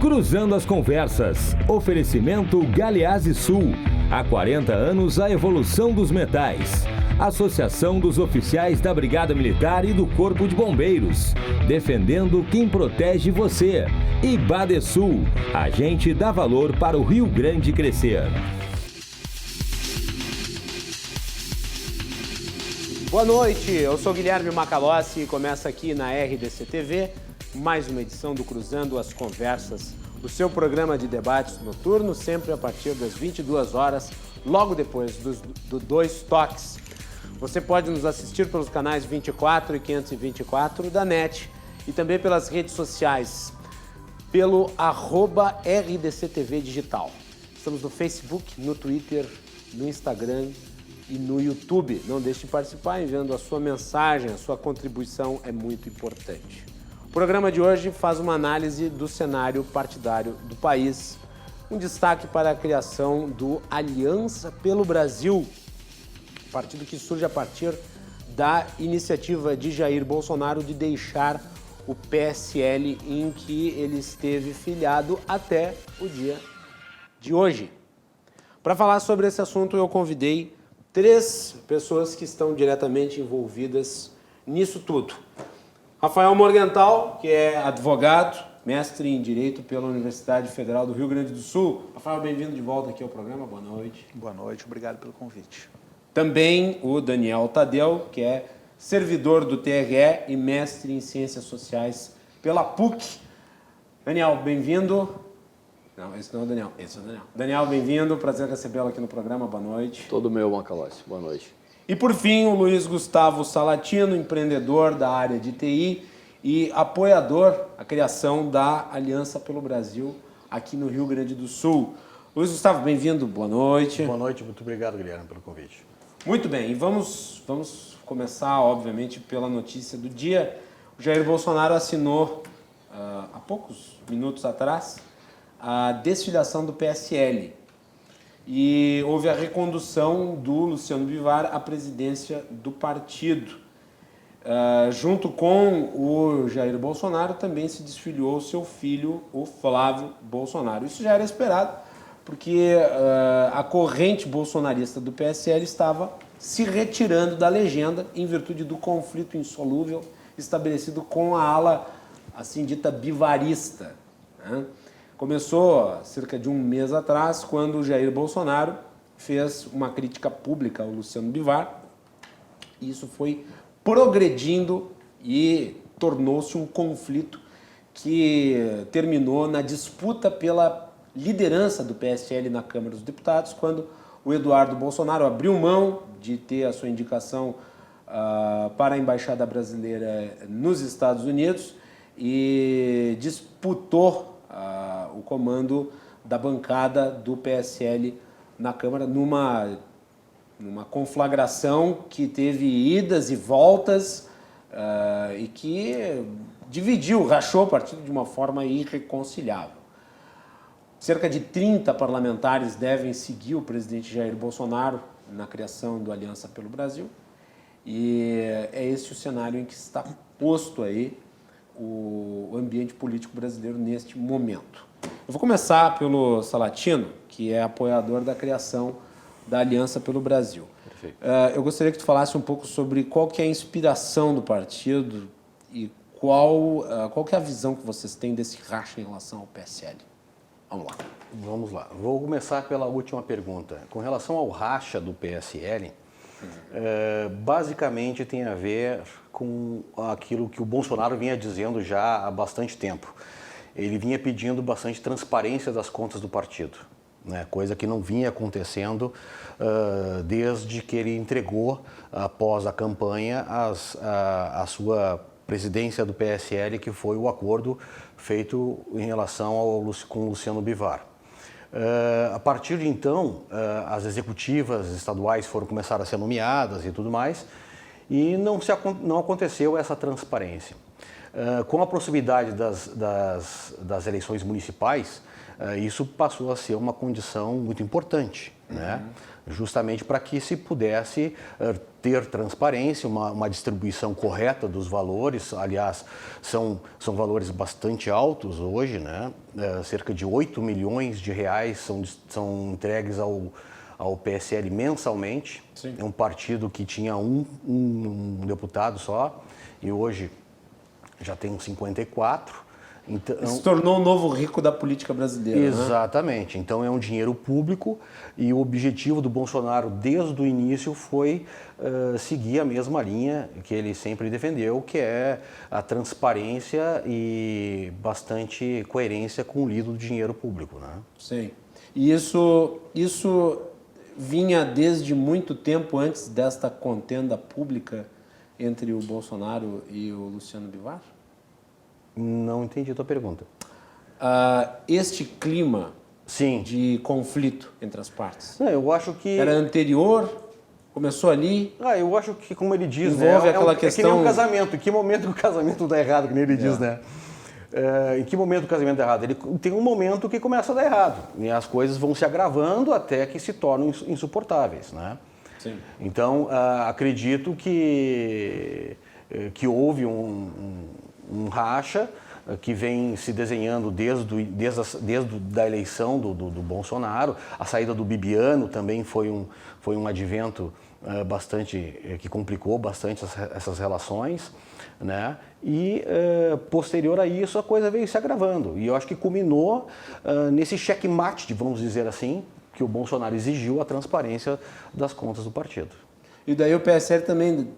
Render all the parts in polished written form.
Cruzando as Conversas. Oferecimento Galeazzi Sul. Há 40 anos, a evolução dos metais. Associação dos Oficiais da Brigada Militar e do Corpo de Bombeiros. Defendendo quem protege você. E Badesul. A gente dá valor para o Rio Grande crescer. Boa noite, eu sou Guilherme Macalossi e começa aqui na RDC TV mais uma edição do Cruzando as Conversas, o seu programa de debates noturno, sempre a partir das 22 horas, logo depois do Dois Toques. Você pode nos assistir pelos canais 24 e 524 da NET e também pelas redes sociais, pelo @RDCTV Digital. Estamos no Facebook, no Twitter, no Instagram e no YouTube. Não deixe de participar enviando a sua mensagem, a sua contribuição é muito importante. O programa de hoje faz uma análise do cenário partidário do país, um destaque para a criação do Aliança pelo Brasil, partido que surge a partir da iniciativa de Jair Bolsonaro de deixar o PSL em que ele esteve filiado até o dia de hoje. Para falar sobre esse assunto, eu convidei 3 pessoas que estão diretamente envolvidas nisso tudo. Rafael Morgenthal, que é advogado, mestre em Direito pela Universidade Federal do Rio Grande do Sul. Rafael, bem-vindo de volta aqui ao programa, boa noite. Boa noite, obrigado pelo convite. Também o Daniel Tadeu, que é servidor do TRE e mestre em Ciências Sociais pela PUC. Daniel, bem-vindo. Não, esse não é o Daniel, esse é o Daniel. Daniel, bem-vindo, prazer recebê-lo aqui no programa, boa noite. Todo meu, Macalossi, boa noite. E por fim, o Luiz Gustavo Salatino, empreendedor da área de TI e apoiador à criação da Aliança pelo Brasil aqui no Rio Grande do Sul. Luiz Gustavo, bem-vindo, boa noite. Boa noite, muito obrigado, Guilherme, pelo convite. Muito bem, e vamos começar, obviamente, pela notícia do dia. O Jair Bolsonaro assinou, há poucos minutos atrás, a desfiliação do PSL. E houve a recondução do Luciano Bivar à presidência do partido. Junto com o Jair Bolsonaro, também se desfiliou seu filho, o Flávio Bolsonaro. Isso já era esperado, porque a corrente bolsonarista do PSL estava se retirando da legenda em virtude do conflito insolúvel estabelecido com a ala, assim dita, bivarista, né? Começou cerca de um mês atrás, quando o Jair Bolsonaro fez uma crítica pública ao Luciano Bivar. E isso foi progredindo e tornou-se um conflito que terminou na disputa pela liderança do PSL na Câmara dos Deputados, quando o Eduardo Bolsonaro abriu mão de ter a sua indicação para a Embaixada Brasileira nos Estados Unidos e disputou o comando da bancada do PSL na Câmara numa conflagração que teve idas e voltas e que rachou o partido de uma forma irreconciliável. Cerca de 30 parlamentares devem seguir o presidente Jair Bolsonaro na criação do Aliança pelo Brasil e é esse o cenário em que está posto aí o ambiente político brasileiro neste momento. Eu vou começar pelo Salatino, que é apoiador da criação da Aliança pelo Brasil. Perfeito. Eu gostaria que tu falasse um pouco sobre qual que é a inspiração do partido e qual que é a visão que vocês têm desse racha em relação ao PSL. Vamos lá. Vou começar pela última pergunta. Com relação ao racha do PSL, basicamente tem a ver com aquilo que o Bolsonaro vinha dizendo já há bastante tempo. Ele vinha pedindo bastante transparência das contas do partido, né? Coisa que não vinha acontecendo desde que ele entregou, após a campanha, a sua presidência do PSL, que foi o acordo feito em relação com o Luciano Bivar. A partir de então, as executivas estaduais começaram a ser nomeadas e tudo mais, e não aconteceu essa transparência. Com a proximidade das eleições municipais, isso passou a ser uma condição muito importante. né? Justamente para que se pudesse ter transparência, uma distribuição correta dos valores. Aliás, são valores bastante altos hoje, né? Cerca de 8 milhões de reais são entregues ao PSL mensalmente. Sim. É um partido que tinha um deputado só e hoje já tem 54. Então, se tornou o novo rico da política brasileira. Exatamente. Né? Então é um dinheiro público e o objetivo do Bolsonaro desde o início foi seguir a mesma linha que ele sempre defendeu, que é a transparência e bastante coerência com o lido do dinheiro público. Né? Sim. E isso vinha desde muito tempo antes desta contenda pública entre o Bolsonaro e o Luciano Bivar? Não entendi a tua pergunta. Este clima Sim. de conflito entre as partes Eu acho que... era anterior? Começou ali? Eu acho que, como ele diz, envolve aquela questão... É que nem um casamento. Em que momento que o casamento dá errado, que nem ele diz, né? Em que momento o casamento dá errado? Ele tem um momento que começa a dar errado. E as coisas vão se agravando até que se tornam insuportáveis, né? Sim. Então, acredito que houve um racha que vem se desenhando desde a eleição do Bolsonaro. A saída do Bibiano também foi um advento que complicou bastante essas relações, né? E posterior a isso a coisa veio se agravando. E eu acho que culminou nesse checkmate, vamos dizer assim, que o Bolsonaro exigiu a transparência das contas do partido. E daí o PSL também,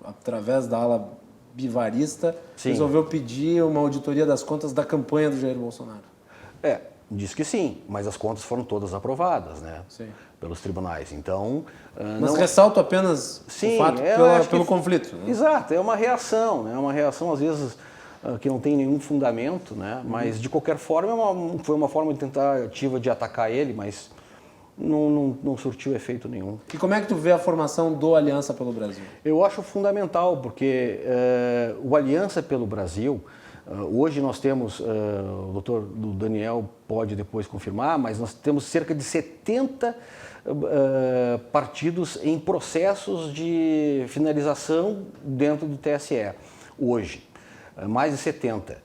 através da ala bivarista, sim, resolveu pedir uma auditoria das contas da campanha do Jair Bolsonaro. Diz que sim, mas as contas foram todas aprovadas, né? Sim. Pelos tribunais. Então, mas ressalto apenas o fato pelo conflito. Né? Exato, é uma reação, né? Uma reação às vezes que não tem nenhum fundamento, né? Mas de qualquer forma foi uma forma de tentativa de atacar ele, mas não surtiu efeito nenhum. E como é que tu vê a formação do Aliança pelo Brasil? Eu acho fundamental, porque o Aliança pelo Brasil, hoje nós temos, o doutor Daniel pode depois confirmar, mas nós temos cerca de 70 partidos em processos de finalização dentro do TSE, hoje, mais de 70.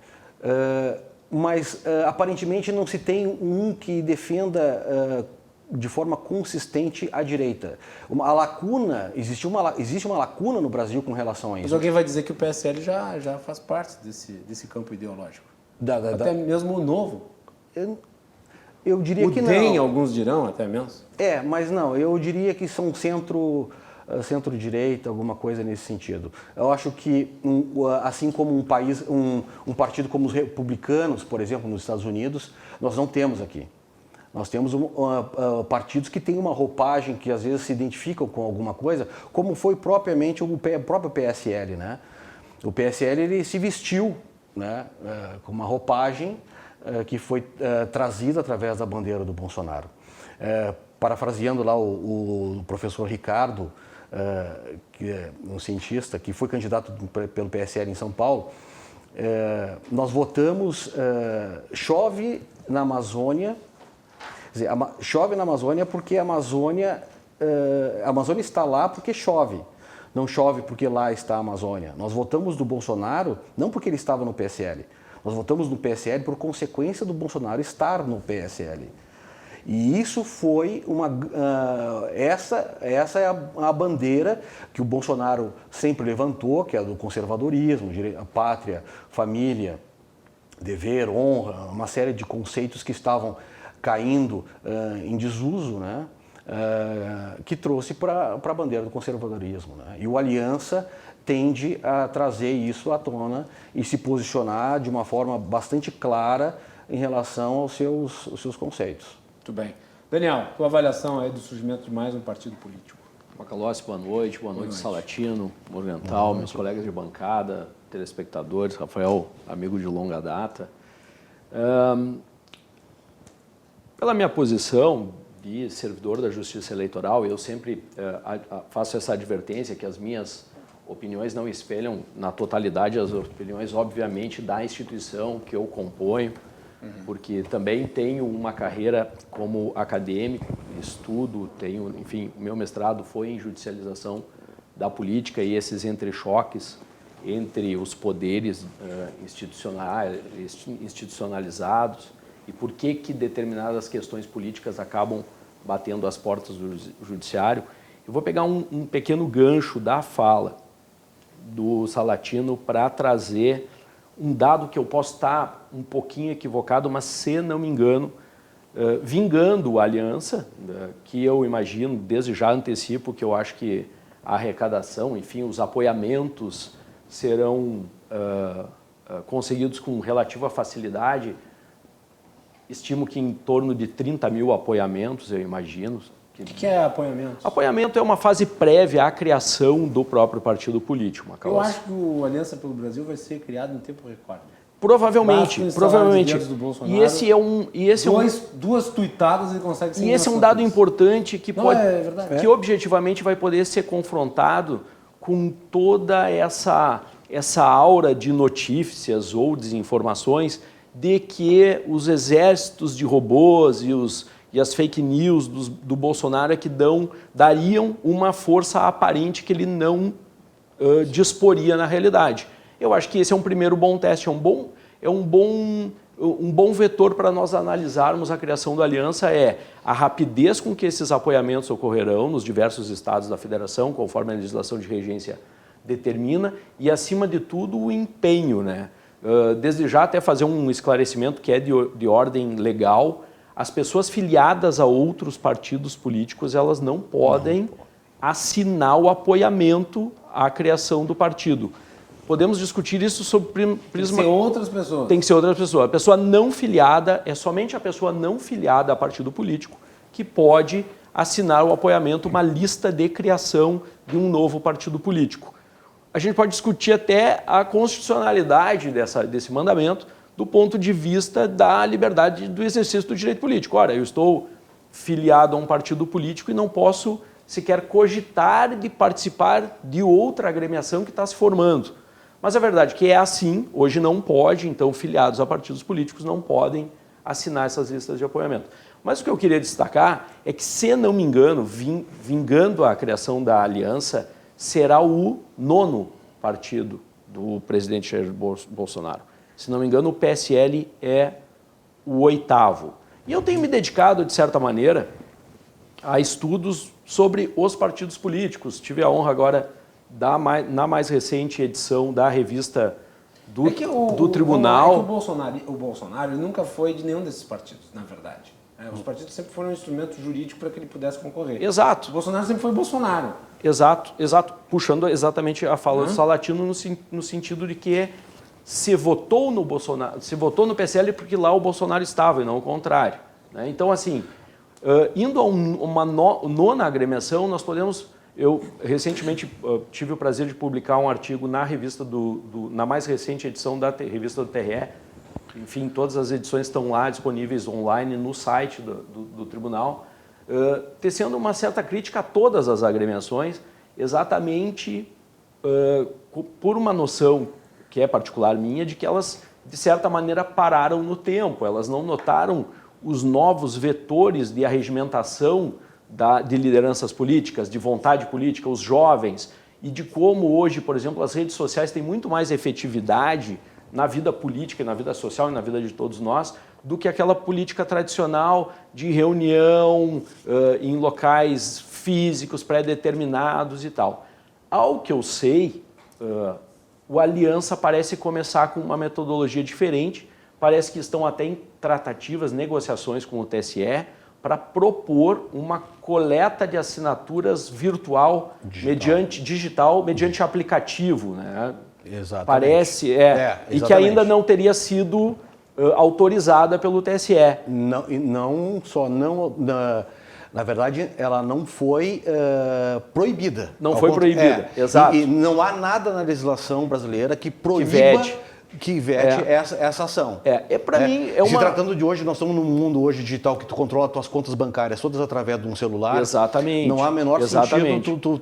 Mas aparentemente não se tem um que defenda de forma consistente à direita. Existe uma lacuna no Brasil com relação a isso. Mas alguém vai dizer que o PSL já faz parte desse campo ideológico. Até mesmo o Novo. Eu diria que não. DEM, alguns dirão até mesmo. Mas não, eu diria que são centro-direita, alguma coisa nesse sentido. Eu acho que, assim como um partido como os republicanos, por exemplo, nos Estados Unidos, nós não temos aqui. Nós temos partidos que têm uma roupagem que às vezes se identificam com alguma coisa, como foi propriamente o próprio PSL, né? O PSL ele se vestiu, né, com uma roupagem que foi trazida através da bandeira do Bolsonaro. Parafraseando lá o professor Ricardo, que é um cientista que foi candidato pelo PSL em São Paulo, nós votamos chove na Amazônia. Quer dizer, chove na Amazônia porque a Amazônia está lá porque chove. Não chove porque lá está a Amazônia. Nós votamos do Bolsonaro não porque ele estava no PSL. Nós votamos no PSL por consequência do Bolsonaro estar no PSL. E isso foi essa é a bandeira que o Bolsonaro sempre levantou, que é a do conservadorismo, a pátria, família, dever, honra, uma série de conceitos que estavam caindo em desuso, né? Que trouxe para a bandeira do conservadorismo. Né? E o Aliança tende a trazer isso à tona e se posicionar de uma forma bastante clara em relação aos seus conceitos. Muito bem. Daniel, tua avaliação aí do surgimento de mais um partido político. Macalossi, boa noite Salatino, Morgenthal, meus colegas de bancada, telespectadores, Rafael, amigo de longa data. Pela minha posição de servidor da Justiça Eleitoral, eu sempre faço essa advertência que as minhas opiniões não espelham na totalidade as opiniões, obviamente, da instituição que eu componho, porque também tenho uma carreira como acadêmico, estudo, enfim, o meu mestrado foi em judicialização da política e esses entrechoques entre os poderes institucionalizados e por que determinadas questões políticas acabam batendo as portas do judiciário. Eu vou pegar um pequeno gancho da fala do Salatino para trazer um dado que eu posso estar um pouquinho equivocado, mas se não me engano, vingando a aliança, que eu imagino, desde já antecipo que eu acho que a arrecadação, enfim, os apoiamentos serão conseguidos com relativa facilidade. Estimo que em torno de 30 mil apoiamentos, eu imagino. O que é apoiamento? Apoiamento é uma fase prévia à criação do próprio partido político. Eu acho que o Aliança pelo Brasil vai ser criado em tempo recorde. Provavelmente. E esse é duas tuitadas ele consegue ser. E esse é um dado importante que que objetivamente vai poder ser confrontado com toda essa aura de notícias ou desinformações de que os exércitos de robôs e as fake news do Bolsonaro é que dariam uma força aparente que ele não disporia na realidade. Eu acho que esse é um primeiro bom teste, é um bom vetor para nós analisarmos a criação da aliança, a rapidez com que esses apoiamentos ocorrerão nos diversos estados da federação, conforme a legislação de regência determina, e acima de tudo o empenho, né? Desde já até fazer um esclarecimento que é de ordem legal. As pessoas filiadas a outros partidos políticos, elas não podem assinar o apoiamento à criação do partido. Podemos discutir isso sob prisma... Tem que ser outras pessoas. Tem que ser outras pessoas. A pessoa não filiada, é somente a pessoa não filiada a partido político que pode assinar o apoiamento, uma lista de criação de um novo partido político. A gente pode discutir até a constitucionalidade desse mandamento do ponto de vista da liberdade do exercício do direito político. Ora, eu estou filiado a um partido político e não posso sequer cogitar de participar de outra agremiação que está se formando. Mas a verdade é que é assim, hoje não pode, então filiados a partidos políticos não podem assinar essas listas de apoiamento. Mas o que eu queria destacar é que, se não me engano, vingando a criação da aliança, será o 9º partido do presidente Jair Bolsonaro. Se não me engano, o PSL é o 8º. E eu tenho me dedicado, de certa maneira, a estudos sobre os partidos políticos. Tive a honra agora, na mais recente edição da revista do Tribunal... O Bolsonaro ele nunca foi de nenhum desses partidos, na verdade. Os partidos sempre foram um instrumento jurídico para que ele pudesse concorrer. Exato. O Bolsonaro sempre foi Bolsonaro. Exato. Puxando exatamente a fala do Salatino no sentido de que se votou no Bolsonaro, se votou no PSL porque lá o Bolsonaro estava e não o contrário, né? Então, assim, indo a uma nona agremiação, nós podemos... Eu recentemente tive o prazer de publicar um artigo na revista na mais recente edição da revista do TRE. Enfim, todas as edições estão lá disponíveis online no site do tribunal, tecendo uma certa crítica a todas as agremiações, exatamente por uma noção que é particular minha, de que elas, de certa maneira, pararam no tempo. Elas não notaram os novos vetores de arregimentação de lideranças políticas, de vontade política, os jovens, e de como hoje, por exemplo, as redes sociais têm muito mais efetividade na vida política, na vida social e na vida de todos nós, do que aquela política tradicional de reunião em locais físicos pré-determinados e tal. Ao que eu sei, o Aliança parece começar com uma metodologia diferente, parece que estão até em tratativas, negociações com o TSE, para propor uma coleta de assinaturas virtual mediante aplicativo, né? Exatamente. Parece, e que ainda não teria sido autorizada pelo TSE. Na verdade, ela não foi proibida. Não foi proibida, exato. E não há nada na legislação brasileira que proíba, que vete essa ação. Para mim, Se tratando de hoje, nós estamos num mundo hoje digital que tu controla as tuas contas bancárias todas através de um celular. Exatamente. Não há menor sentido tu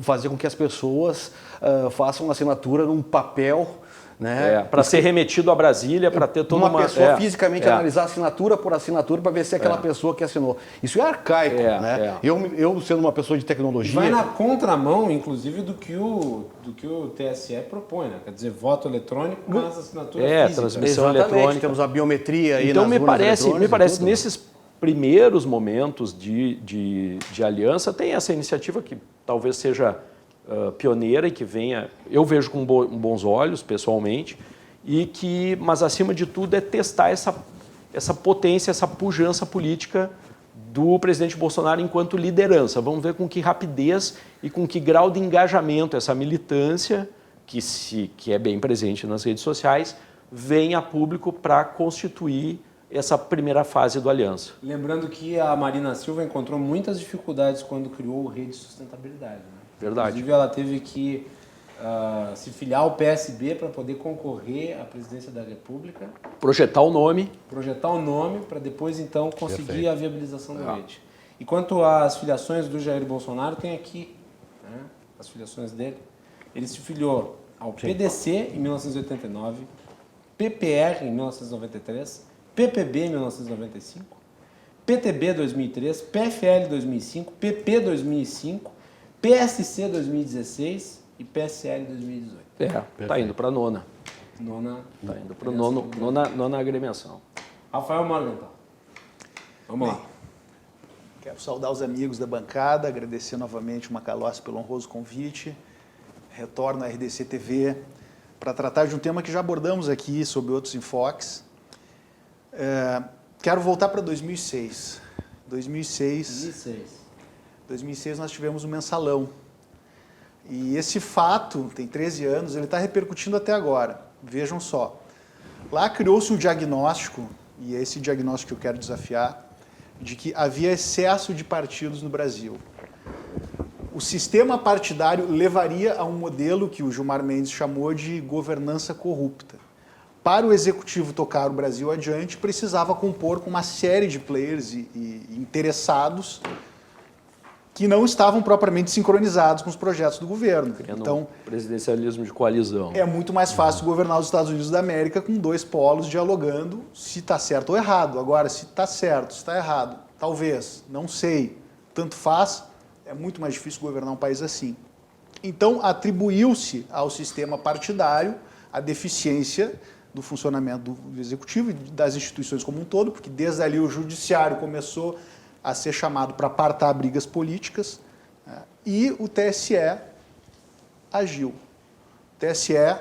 fazer com que as pessoas façam assinatura num papel né? Para ser remetido a Brasília, para ter toda uma pessoa fisicamente analisar assinatura por assinatura para ver se é aquela pessoa que assinou. Isso é arcaico, né? Eu sendo uma pessoa de tecnologia... Vai na contramão, inclusive, do que o TSE propõe, né? Quer dizer, voto eletrônico, mas assinatura física. Transmissão Exatamente, eletrônica. temos a biometria aí Então, nas me urnas parece tudo. nesses primeiros momentos de aliança, tem essa iniciativa que talvez seja pioneira e que venha, eu vejo com bons olhos, pessoalmente, mas acima de tudo é testar essa potência, essa pujança política do presidente Bolsonaro enquanto liderança. Vamos ver com que rapidez e com que grau de engajamento essa militância, que é bem presente nas redes sociais, vem a público para constituir essa primeira fase do Aliança. Lembrando que a Marina Silva encontrou muitas dificuldades quando criou o Rede Sustentabilidade. Né? Verdade. Inclusive, ela teve que se filiar ao PSB para poder concorrer à presidência da República. Projetar o nome para depois, então, conseguir a viabilização do Rede. E quanto às filiações do Jair Bolsonaro, tem aqui, né, as filiações dele. Ele se filiou ao PDC em 1989, PPR em 1993, PPB em 1995, PTB 2003, PFL 2005, PP 2005, PSC 2016 e PSL 2018. Está indo para a nona. Está indo para nona agremiação. Rafael Morgenthau. Vamos lá. Quero saudar os amigos da bancada, agradecer novamente o Macalossi pelo honroso convite. Retorno à RDC TV para tratar de um tema que já abordamos aqui sob outros enfoques. Quero voltar para 2006. 2006 nós tivemos um mensalão. E esse fato, tem 13 anos, ele está repercutindo até agora. Vejam só. Lá criou-se um diagnóstico, e é esse diagnóstico que eu quero desafiar, de que havia excesso de partidos no Brasil. O sistema partidário levaria a um modelo que o Gilmar Mendes chamou de governança corrupta. Para o executivo tocar o Brasil adiante, precisava compor com uma série de players e interessados que não estavam propriamente sincronizados com os projetos do governo. Então, presidencialismo de coalizão. É muito mais fácil governar os Estados Unidos da América com dois polos dialogando se está certo ou errado. Agora, se está certo, se está errado, talvez, não sei, tanto faz, é muito mais difícil governar um país assim. Então, atribuiu-se ao sistema partidário a deficiência do funcionamento do executivo e das instituições como um todo, porque desde ali o judiciário começou a ser chamado para apartar brigas políticas, né? E o TSE agiu. O TSE,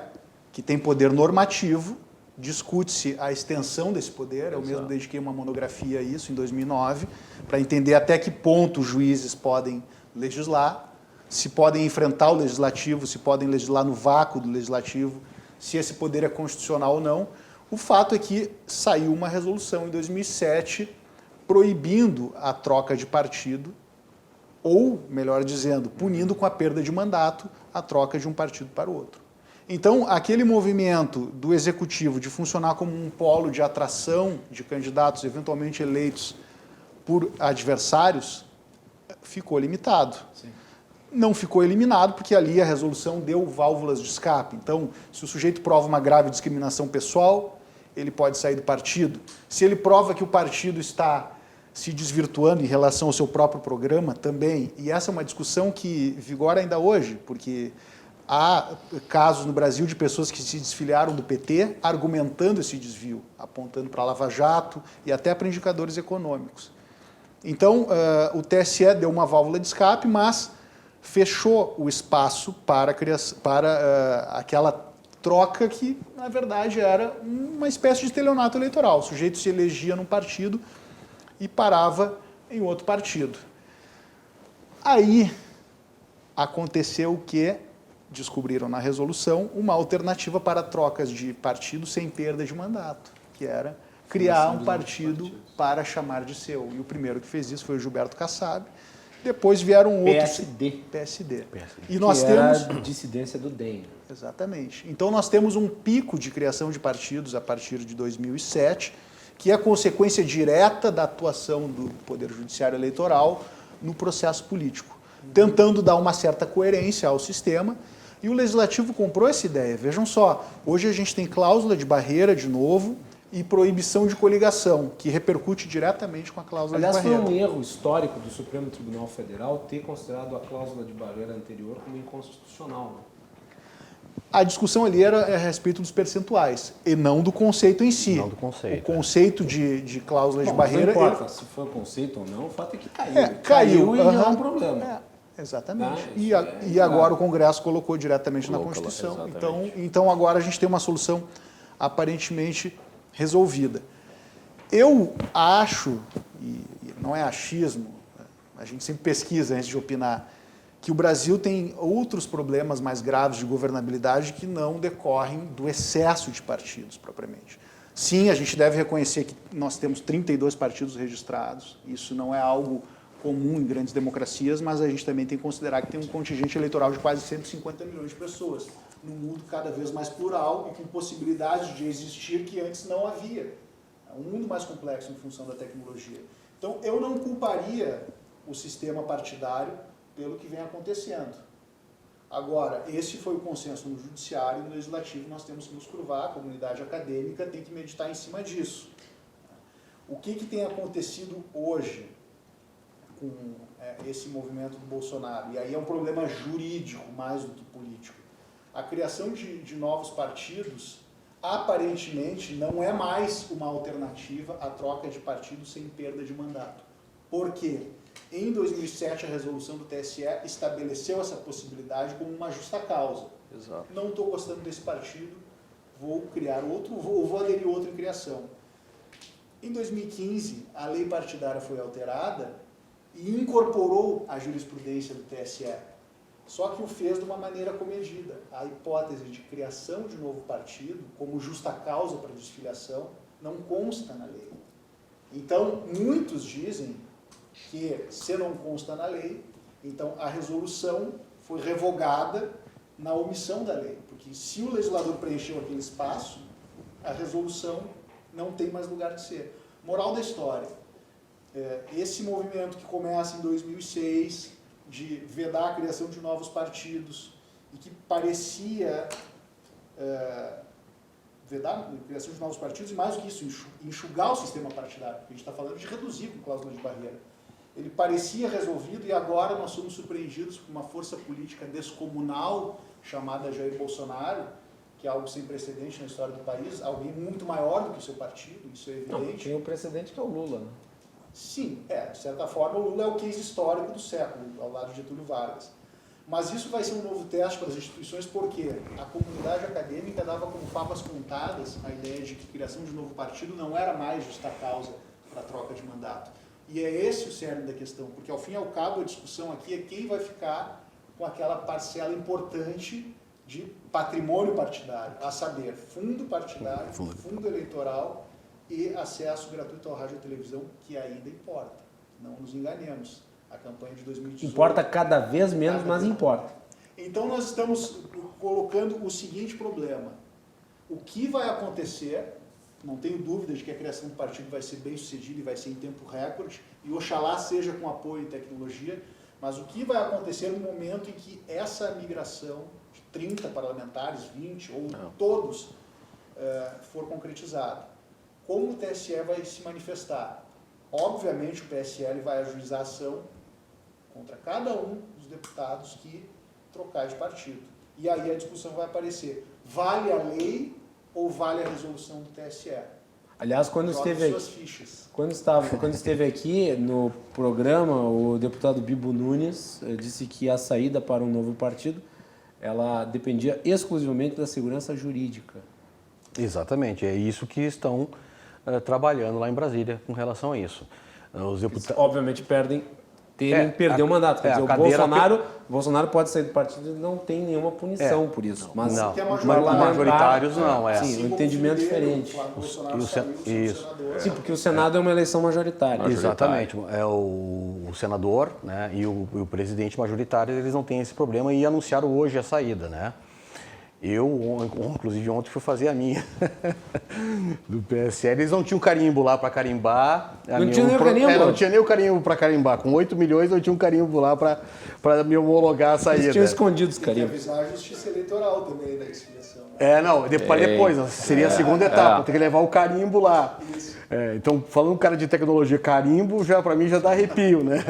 que tem poder normativo, discute-se a extensão desse poder. Eu mesmo dediquei uma monografia a isso em 2009, para entender até que ponto os juízes podem legislar, se podem enfrentar o legislativo, se podem legislar no vácuo do legislativo, se esse poder é constitucional ou não. O fato é que saiu uma resolução em 2007 proibindo a troca de partido, ou, melhor dizendo, punindo com a perda de mandato a troca de um partido para o outro. Então, aquele movimento do executivo de funcionar como um polo de atração de candidatos eventualmente eleitos por adversários ficou limitado. Sim. Não ficou eliminado porque ali a resolução deu válvulas de escape. Então, se o sujeito prova uma grave discriminação pessoal, ele pode sair do partido. Se ele prova que o partido está se desvirtuando em relação ao seu próprio programa, também. E essa é uma discussão que vigora ainda hoje, porque há casos no Brasil de pessoas que se desfiliaram do PT argumentando esse desvio, apontando para a Lava Jato e até para indicadores econômicos. Então, o TSE deu uma válvula de escape, mas fechou o espaço para aquela troca que, na verdade, era uma espécie de estelionato eleitoral. O sujeito se elegia num partido e parava em outro partido. Aí aconteceu o que descobriram na resolução, uma alternativa para trocas de partido sem perda de mandato, que era criar um partido para chamar de seu. E o primeiro que fez isso foi o Gilberto Kassab. Depois vieram outros... PSD. E nós temos a dissidência do DEM. Exatamente. Então nós temos um pico de criação de partidos a partir de 2007, que é consequência direta da atuação do Poder Judiciário Eleitoral no processo político, tentando dar uma certa coerência ao sistema, E o Legislativo comprou essa ideia. Vejam só, hoje a gente tem cláusula de barreira de novo e proibição de coligação, que repercute diretamente com a cláusula Aliás, de foi barreira. um erro histórico do Supremo Tribunal Federal ter considerado a cláusula de barreira anterior como inconstitucional. Né? A discussão ali era a respeito dos percentuais e não do conceito em si. Não do conceito. O conceito de cláusula de Bom, mas barreira... não importa se foi conceito ou não, o fato é que caiu. Caiu e não é aham. um problema. Exatamente. Tá, E agora o Congresso colocou diretamente na Constituição. Então agora a gente tem uma solução aparentemente resolvida. Eu acho, e não é achismo, a gente sempre pesquisa antes de opinar, que o Brasil tem outros problemas mais graves de governabilidade que não decorrem do excesso de partidos, propriamente. Sim, a gente deve reconhecer que nós temos 32 partidos registrados, isso não é algo comum em grandes democracias, mas a gente também tem que considerar que tem um contingente eleitoral de quase 150 milhões de pessoas, num mundo cada vez mais plural e com possibilidades de existir que antes não havia. É um mundo mais complexo em função da tecnologia. Então, eu não culparia o sistema partidário pelo que vem acontecendo. Agora, esse foi o consenso no Judiciário e no Legislativo, nós temos que nos curvar, a comunidade acadêmica tem que meditar em cima disso. O que tem acontecido hoje com esse movimento do Bolsonaro? E aí é um problema jurídico mais do que político. A criação de novos partidos, aparentemente, não é mais uma alternativa à troca de partidos sem perda de mandato. Por quê? Em 2007, a resolução do TSE estabeleceu essa possibilidade como uma justa causa. Exato. Não estou gostando desse partido, vou criar outro, ou vou aderir outro em criação. Em 2015, a lei partidária foi alterada e incorporou a jurisprudência do TSE. Só que o fez de uma maneira comedida. A hipótese de criação de novo partido, como justa causa para desfiliação, não consta na lei. Então, muitos dizem que, se não consta na lei, então a resolução foi revogada na omissão da lei. Porque se o legislador preencheu aquele espaço, a resolução não tem mais lugar de ser. Moral da história. Esse movimento que começa em 2006, de vedar a criação de novos partidos, e que parecia vedar a criação de novos partidos, e mais do que isso, enxugar o sistema partidário, porque a gente está falando de reduzir com cláusula de barreira. Ele parecia resolvido e agora nós somos surpreendidos por uma força política descomunal chamada Jair Bolsonaro, que é algo sem precedente na história do país, alguém muito maior do que o seu partido, isso é evidente. Não, tem o precedente que é o Lula, né? Sim, de certa forma o Lula é o case histórico do século, ao lado de Getúlio Vargas. Mas isso vai ser um novo teste para as instituições, porque a comunidade acadêmica dava como favas contadas a ideia de que a criação de um novo partido não era mais justa causa para a troca de mandato. E é esse o cerne da questão, porque ao fim e ao cabo a discussão aqui é quem vai ficar com aquela parcela importante de patrimônio partidário, a saber, fundo partidário, fundo eleitoral e acesso gratuito ao rádio e televisão, que ainda importa. Não nos enganemos. A campanha de 2018... Importa cada vez menos, mas importa. Então nós estamos colocando o seguinte problema. O que vai acontecer, não tenho dúvida de que a criação do partido vai ser bem sucedida e vai ser em tempo recorde, e oxalá seja com apoio e tecnologia, mas o que vai acontecer no momento em que essa migração de 30 parlamentares, 20 ou todos, for concretizada? Como o TSE vai se manifestar? Obviamente o PSL vai ajuizar ação contra cada um dos deputados que trocar de partido. E aí a discussão vai aparecer. Vale a lei ou vale a resolução do TSE? Aliás, quando esteve aqui no programa, o deputado Bibo Nunes disse que a saída para um novo partido, ela dependia exclusivamente da segurança jurídica. Exatamente, é isso que estão trabalhando lá em Brasília com relação a isso. Os deputados, obviamente, perder o mandato. Quer dizer, o Bolsonaro pode sair do partido e não tem nenhuma punição por isso. Mas não, majoritários não. Sim, um entendimento diferente. Sim, porque o Senado é uma eleição majoritária. Exatamente. É o senador, né, e o presidente majoritário, eles não têm esse problema e anunciaram hoje a saída, né? Inclusive, ontem fui fazer a minha do PSL. Eles não tinham carimbo lá para carimbar. Não tinha nem o carimbo? Não tinha nem o carimbo para carimbar. Com 8 milhões, eu tinha um carimbo lá para me homologar a saída. Eles tinham escondido os Tem que carimbos. avisar a Justiça Eleitoral também da desfiliação. Depois, seria a segunda etapa, tem que levar o carimbo lá. Então, falando um cara de tecnologia, carimbo, para mim já dá arrepio, né?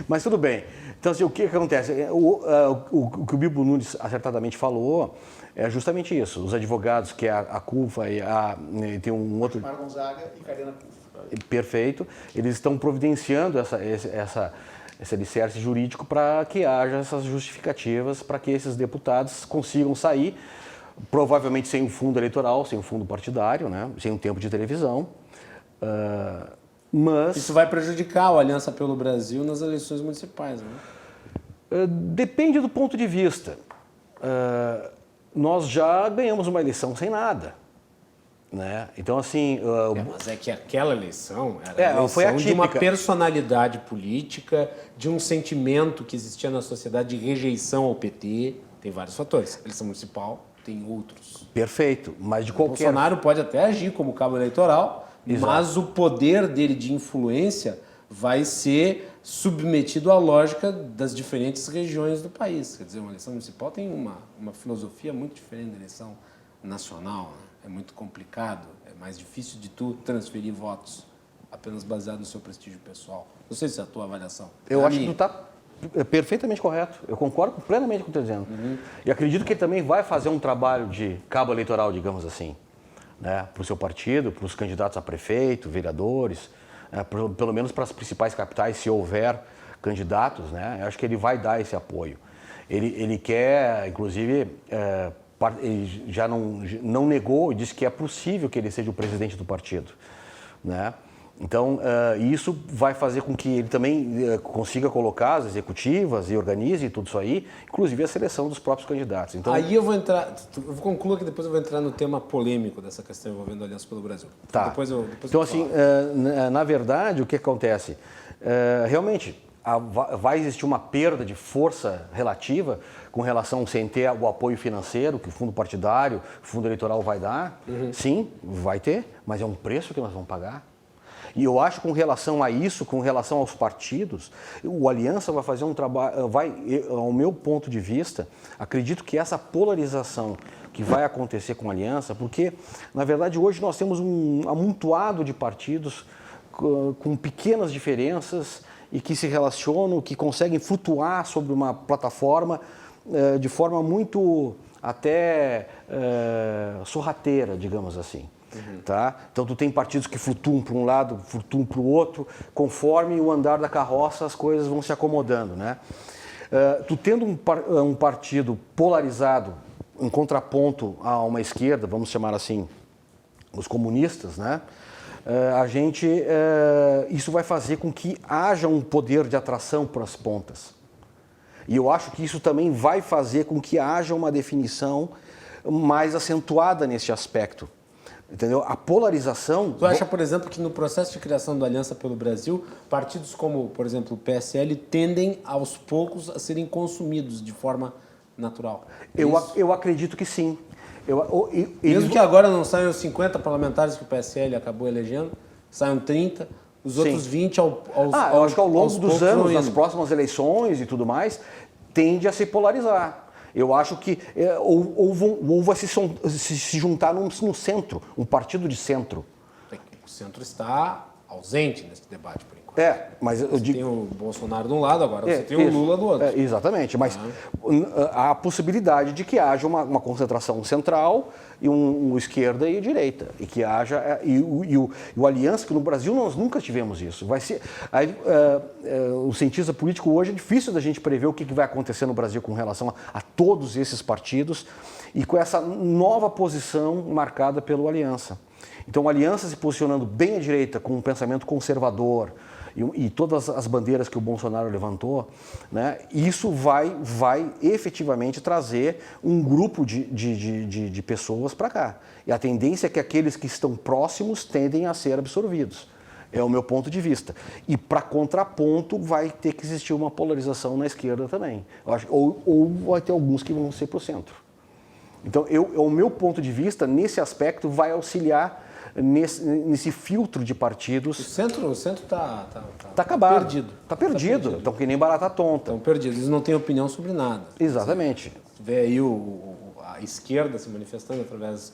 Mas tudo bem. Então, assim, o que acontece? O que o Bibo Nunes acertadamente falou é justamente isso. Os advogados, que é a CUFA e tem um outro... Mar Gonzaga e Karina Cufa. Perfeito. Eles estão providenciando esse alicerce jurídico para que haja essas justificativas para que esses deputados consigam sair, provavelmente sem um fundo eleitoral, sem um fundo partidário, né? Sem um tempo de televisão. Mas Isso vai prejudicar a Aliança pelo Brasil nas eleições municipais, né? Depende do ponto de vista. Nós já ganhamos uma eleição sem nada, né? Então, assim... Mas é que aquela eleição era a eleição foi atípica. de uma personalidade política, de um sentimento que existia na sociedade de rejeição ao PT. Tem vários fatores. A eleição municipal tem outros. Perfeito, mas de O qualquer... Bolsonaro pode até agir como cabo eleitoral, Exato. mas o poder dele de influência vai ser submetido à lógica das diferentes regiões do país. Quer dizer, uma eleição municipal tem uma filosofia muito diferente da eleição nacional, né? É muito complicado, é mais difícil de tu transferir votos apenas baseado no seu prestígio pessoal. Não sei se é a tua avaliação. Eu acho que tu está perfeitamente correto. Eu concordo plenamente com o que tu está dizendo. E acredito que ele também vai fazer um trabalho de cabo eleitoral, digamos assim, né? Para o seu partido, para os candidatos a prefeito, vereadores, pelo menos para as principais capitais, se houver candidatos, né? Eu acho que ele vai dar esse apoio. Ele quer, inclusive, ele já não negou e disse que é possível que ele seja o presidente do partido, né? Então, isso vai fazer com que ele também consiga colocar as executivas e organize tudo isso aí, inclusive a seleção dos próprios candidatos. Então, Aí eu vou concluir que depois eu vou entrar no tema polêmico dessa questão envolvendo a Aliança pelo Brasil. tá. Depois Então, assim, na verdade, o que acontece? Realmente, vai existir uma perda de força relativa com relação sem ter o apoio financeiro que o fundo partidário, o fundo eleitoral vai dar. Sim, vai ter, mas é um preço que nós vamos pagar. E eu acho que com relação a isso, com relação aos partidos, o Aliança vai fazer um trabalho, ao meu ponto de vista, acredito que essa polarização que vai acontecer com a Aliança, porque, na verdade, hoje nós temos um amontoado de partidos com pequenas diferenças e que se relacionam, que conseguem flutuar sobre uma plataforma de forma muito até sorrateira, digamos assim. Tá? Então tu tem partidos que flutuam para um lado, flutuam para o outro, conforme o andar da carroça as coisas vão se acomodando, né? Tu tendo um partido polarizado, em contraponto a uma esquerda, vamos chamar assim, os comunistas, né? Isso vai fazer com que haja um poder de atração para as pontas. E eu acho que isso também vai fazer com que haja uma definição mais acentuada nesse aspecto. Entendeu? A polarização... Tu acha, por exemplo, que no processo de criação da Aliança pelo Brasil, partidos como, por exemplo, o PSL tendem aos poucos a serem consumidos de forma natural? Eu acredito que sim. Mesmo que agora não saiam os 50 parlamentares que o PSL acabou elegendo, saiam 30, os outros 20 eu acho que ao longo dos anos, nas próximas eleições e tudo mais, tende a se polarizar. Eu acho que ou vai se juntar num centro, um partido de centro. O centro está ausente nesse debate, por enquanto. Mas eu Você digo... tem o Bolsonaro de um lado, agora você tem o Lula do outro. Exatamente, mas há a possibilidade de que haja uma concentração central e um esquerda e direita. E que haja... E o Aliança, que no Brasil nós nunca tivemos isso. Vai ser... o cientista político hoje é difícil da gente prever o que vai acontecer no Brasil com relação a todos esses partidos e com essa nova posição marcada pelo Aliança. Então, a Aliança se posicionando bem à direita, com um pensamento conservador e todas as bandeiras que o Bolsonaro levantou, né, isso vai efetivamente trazer um grupo de pessoas para cá. E a tendência é que aqueles que estão próximos tendem a ser absorvidos. É o meu ponto de vista. E para contraponto vai ter que existir uma polarização na esquerda também. Eu acho, ou vai ter alguns que vão ser para o centro. Então, o meu ponto de vista, nesse aspecto, vai auxiliar nesse filtro de partidos. O centro está acabado. Perdido. Está perdido. Estão que nem barata tonta. Estão perdidos. Eles não têm opinião sobre nada. Exatamente. Você vê aí a esquerda se manifestando através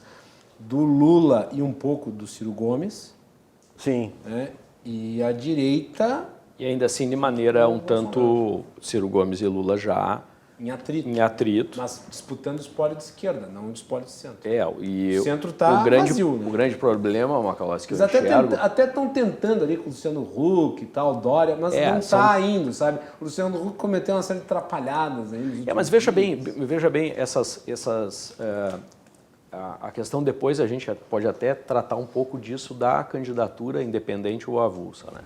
do Lula e um pouco do Ciro Gomes. Sim. Né? E a direita... E ainda assim, de maneira um tanto Ciro Gomes e Lula já em atrito. Mas disputando espólio de esquerda, não de espólio de centro. E o centro está vazio. Né? O grande problema, Macalossi, que eles eu enxergo... até estão tentando ali com o Luciano Huck e tal, Dória, mas não está indo, sabe? O Luciano Huck cometeu uma série de atrapalhadas aí. Mas veja bem, a questão depois a gente pode até tratar um pouco disso da candidatura independente ou avulsa, né?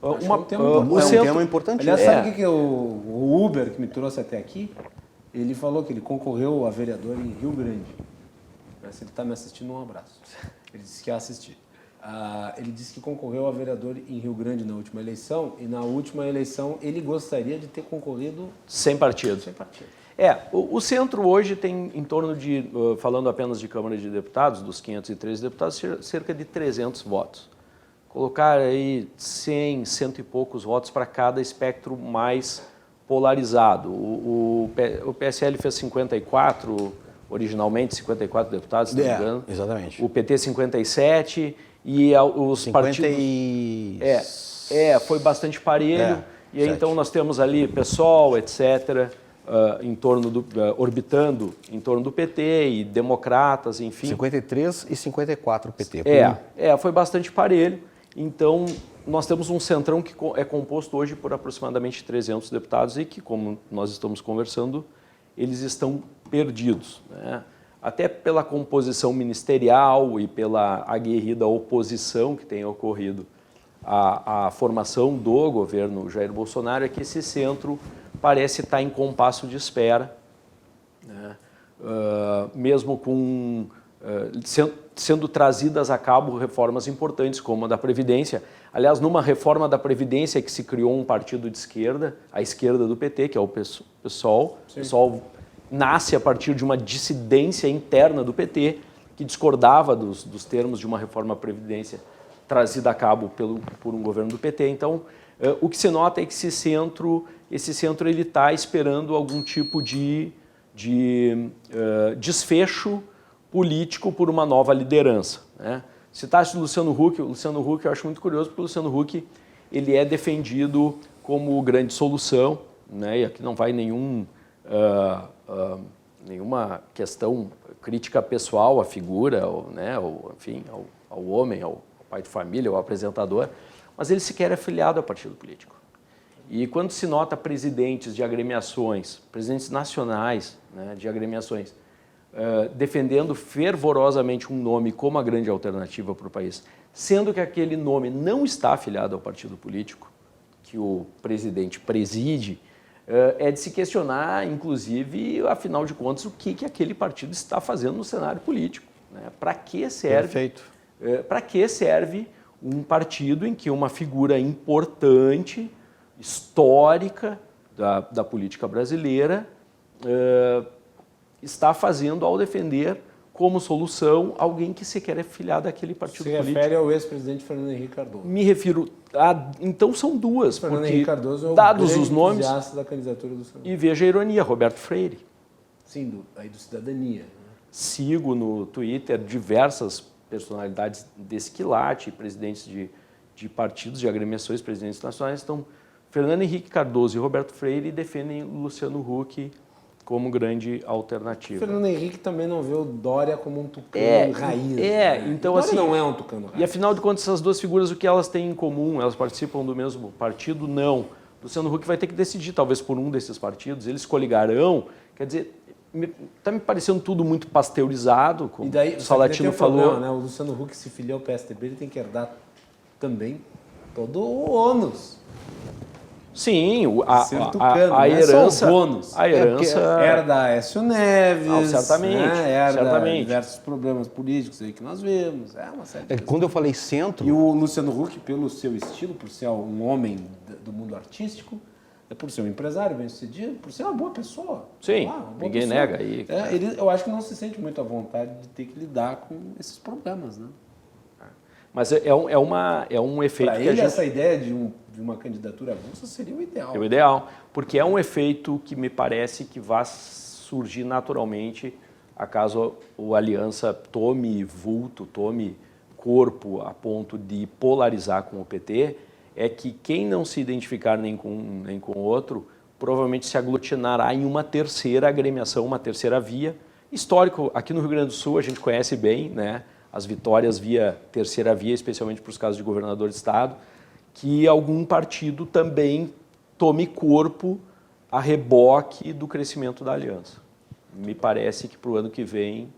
Um tema importante. Aliás, sabe o que o Uber, que me trouxe até aqui, ele falou que ele concorreu a vereador em Rio Grande. Se ele está me assistindo, um abraço. Ele disse que ia assistir. Ele disse que concorreu a vereador em Rio Grande na última eleição, e na última eleição ele gostaria de ter concorrido... Sem partido. Sem partido. O centro hoje tem em torno de, falando apenas de Câmara de Deputados, dos 513 deputados, cerca de 300 votos. Colocar aí 100 e poucos votos para cada espectro mais polarizado. O PSL fez 54, originalmente 54 deputados, se não me engano. Exatamente. O PT 57 e os 50 partidos... foi bastante parelho. E aí, então nós temos ali PSOL, etc., orbitando em torno do PT e democratas, enfim. 53 e 54 PT. Foi bastante parelho. Então, nós temos um centrão que é composto hoje por aproximadamente 300 deputados e que, como nós estamos conversando, eles estão perdidos, né? Até pela composição ministerial e pela aguerrida oposição que tem ocorrido à formação do governo Jair Bolsonaro, é que esse centro parece estar em compasso de espera, né? Mesmo com... sendo trazidas a cabo reformas importantes, como a da Previdência. Aliás, numa reforma da Previdência que se criou um partido de esquerda, a esquerda do PT, que é o PSOL. O PSOL nasce a partir de uma dissidência interna do PT, que discordava dos termos de uma reforma da Previdência trazida a cabo por um governo do PT. Então, o que se nota é que esse centro ele está esperando algum tipo de desfecho político por uma nova liderança, né? Citaste o Luciano Huck. O Luciano Huck eu acho muito curioso, porque o Luciano Huck ele é defendido como grande solução, né? E aqui não vai nenhuma questão crítica pessoal à figura, né? Enfim, ao homem, ao pai de família, ao apresentador, mas ele sequer é filiado ao partido político. E quando se nota presidentes de agremiações, presidentes nacionais, né, de agremiações, defendendo fervorosamente um nome como a grande alternativa para o país, sendo que aquele nome não está afiliado ao partido político que o presidente preside, é de se questionar, inclusive, afinal de contas, o que aquele partido está fazendo no cenário político, né? Para que serve? Perfeito. Para que serve um partido em que uma figura importante, histórica da política brasileira, está fazendo ao defender como solução alguém que sequer é filiado àquele partido político? Se refere ao ex-presidente Fernando Henrique Cardoso. Me refiro a... Então são duas, Fernando porque Henrique Cardoso é o dados os nomes, entusiasta da candidatura do Senado. e veja a ironia, Roberto Freire. Sim, do Cidadania. Né? Sigo no Twitter diversas personalidades desse quilate, presidentes de partidos, de agremiações, presidentes nacionais. Então, Fernando Henrique Cardoso e Roberto Freire defendem Luciano Huck como grande alternativa. Fernando Henrique também não vê o Dória como um tucano raiz. Então Dória assim, não é um tucano raiz. E afinal de contas, essas duas figuras, o que elas têm em comum? Elas participam do mesmo partido? Não. Luciano Huck vai ter que decidir, talvez, por um desses partidos. Eles coligarão. Quer dizer, está me parecendo tudo muito pasteurizado, como o Salatino falou. Problema, né? O Luciano Huck, se filiar ao PSDB, ele tem que herdar também todo o ônus. Sim, a herança. A herança. Herda Aécio Neves. Certamente. Né? Herda certamente. diversos problemas políticos aí que nós vemos. Uma série Quando eu falei centro. E o Luciano Huck, pelo seu estilo, por ser um homem do mundo artístico, é por ser um empresário bem-sucedido, por ser uma boa pessoa. Sim, uma boa ninguém pessoa. nega aí. Eu acho que não se sente muito à vontade de ter que lidar com esses problemas, né? Mas é um efeito Para que a ele, gente... essa ideia de uma candidatura avulsa seria o ideal. É o ideal, porque é um efeito que me parece que vai surgir naturalmente acaso o Aliança tome vulto, tome corpo a ponto de polarizar com o PT, é que quem não se identificar nem com um nem com o outro, provavelmente se aglutinará em uma terceira agremiação, uma terceira via. Histórico, aqui no Rio Grande do Sul a gente conhece bem, né, as vitórias via terceira via, especialmente para os casos de governador de estado, que algum partido também tome corpo a reboque do crescimento da aliança. Me parece que para o ano que vem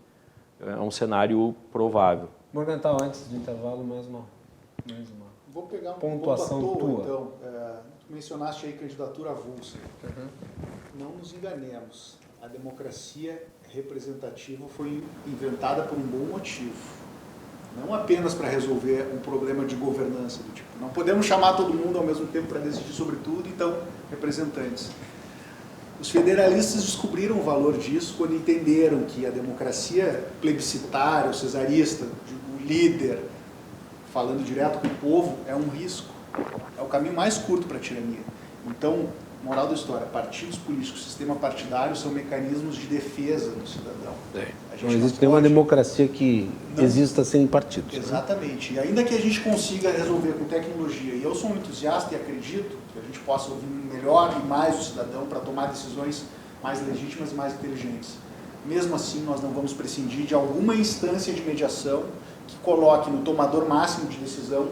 é um cenário provável. Morgenthal, antes do intervalo, mais uma Vou pegar um pontuação ponto à toa, tua. então. Tu mencionaste aí candidatura avulsa. Não nos enganemos. A democracia representativa foi inventada por um bom motivo. Não apenas para resolver um problema de governança do tipo. Não podemos chamar todo mundo ao mesmo tempo para decidir sobre tudo, então, representantes. Os federalistas descobriram o valor disso quando entenderam que a democracia plebiscitária, o cesarista, o líder, falando direto com o povo, é um risco. É o caminho mais curto para a tirania. Então, moral da história, partidos políticos, sistema partidário são mecanismos de defesa do cidadão. Não existe nenhuma democracia que exista sem partidos. Exatamente. E ainda que a gente consiga resolver com tecnologia, e eu sou um entusiasta e acredito que a gente possa ouvir melhor e mais o cidadão para tomar decisões mais legítimas e mais inteligentes. Mesmo assim, nós não vamos prescindir de alguma instância de mediação que coloque no tomador máximo de decisão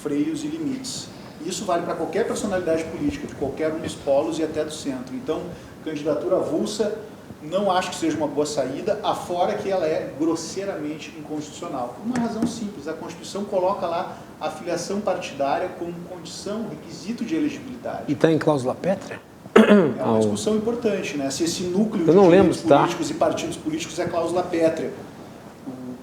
freios e limites. Isso vale para qualquer personalidade política, de qualquer um dos polos e até do centro. Então, candidatura avulsa, não acho que seja uma boa saída, afora que ela é grosseiramente inconstitucional. Por uma razão simples, a Constituição coloca lá a filiação partidária como condição, requisito de elegibilidade. E está em cláusula pétrea? É uma discussão importante, né? Se esse núcleo Eu não de lembro, direitos tá? políticos e partidos políticos é cláusula pétrea.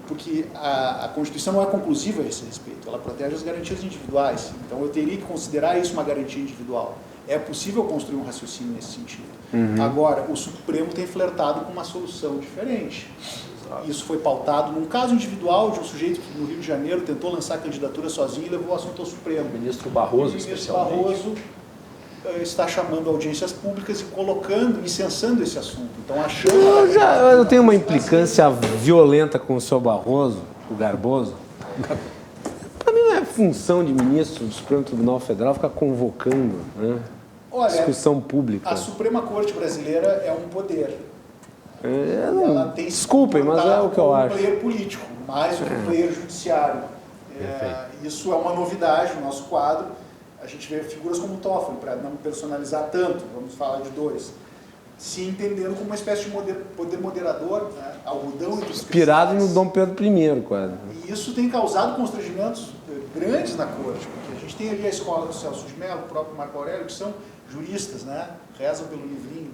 Porque a Constituição não é conclusiva a esse respeito, ela protege as garantias individuais. Então eu teria que considerar isso uma garantia individual. É possível construir um raciocínio nesse sentido. Agora, o Supremo tem flertado com uma solução diferente. Isso foi pautado num caso individual de um sujeito que no Rio de Janeiro tentou lançar a candidatura sozinho e levou o assunto ao Supremo. O ministro Barroso, O ministro especialmente. Barroso está chamando audiências públicas e colocando, incensando esse assunto. Então, achando... Eu tenho uma implicância violenta com o senhor Barroso, o Garboso. Para mim não é função de ministro do Supremo Tribunal Federal ficar convocando, né, discussão pública. A Suprema Corte Brasileira é um poder. Ela tem desculpem, mas é o que eu acho. Um player político, mais um player judiciário. Isso é uma novidade no nosso quadro. A gente vê figuras como o Toffoli, para não personalizar tanto, vamos falar de dois, se entendendo como uma espécie de poder moderador, né? Algodão entre os Inspirado no cristais. Dom Pedro I, quase. E isso tem causado constrangimentos grandes na corte, porque a gente tem ali a escola do Celso de Mello, o próprio Marco Aurélio, que são juristas, né? Rezam pelo livrinho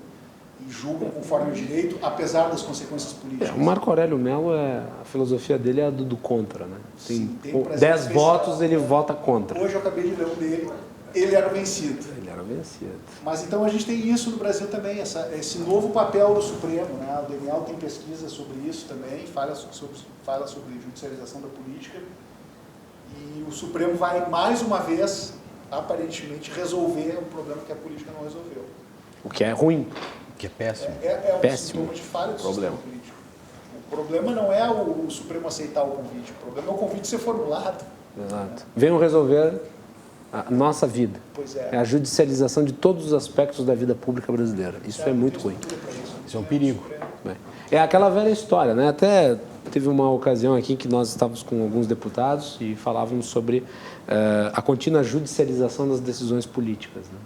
e julgam conforme o direito, apesar das consequências políticas. O Marco Aurélio Mello, a filosofia dele é a do contra, né? Sim, tem um prazer 10 especial. votos, ele vota contra. Hoje eu acabei de ler um dele, ele era vencido. Ele era vencido. Mas então a gente tem isso no Brasil também, esse novo papel do Supremo, né? O Daniel tem pesquisa sobre isso também, fala sobre judicialização da política, e o Supremo vai mais uma vez, aparentemente, resolver um problema que a política não resolveu. O que é ruim. Que é péssimo. É um Péssimo sintoma de falha do Problema. sistema político. O problema não é o Supremo aceitar o convite, o problema é o convite ser formulado. Exato. Venham resolver a nossa vida. Pois É a judicialização de todos os aspectos da vida pública brasileira. Isso é muito ruim. Isso é um perigo. É aquela velha história, né? Até teve uma ocasião aqui que nós estávamos com alguns deputados e falávamos sobre a contínua judicialização das decisões políticas, né?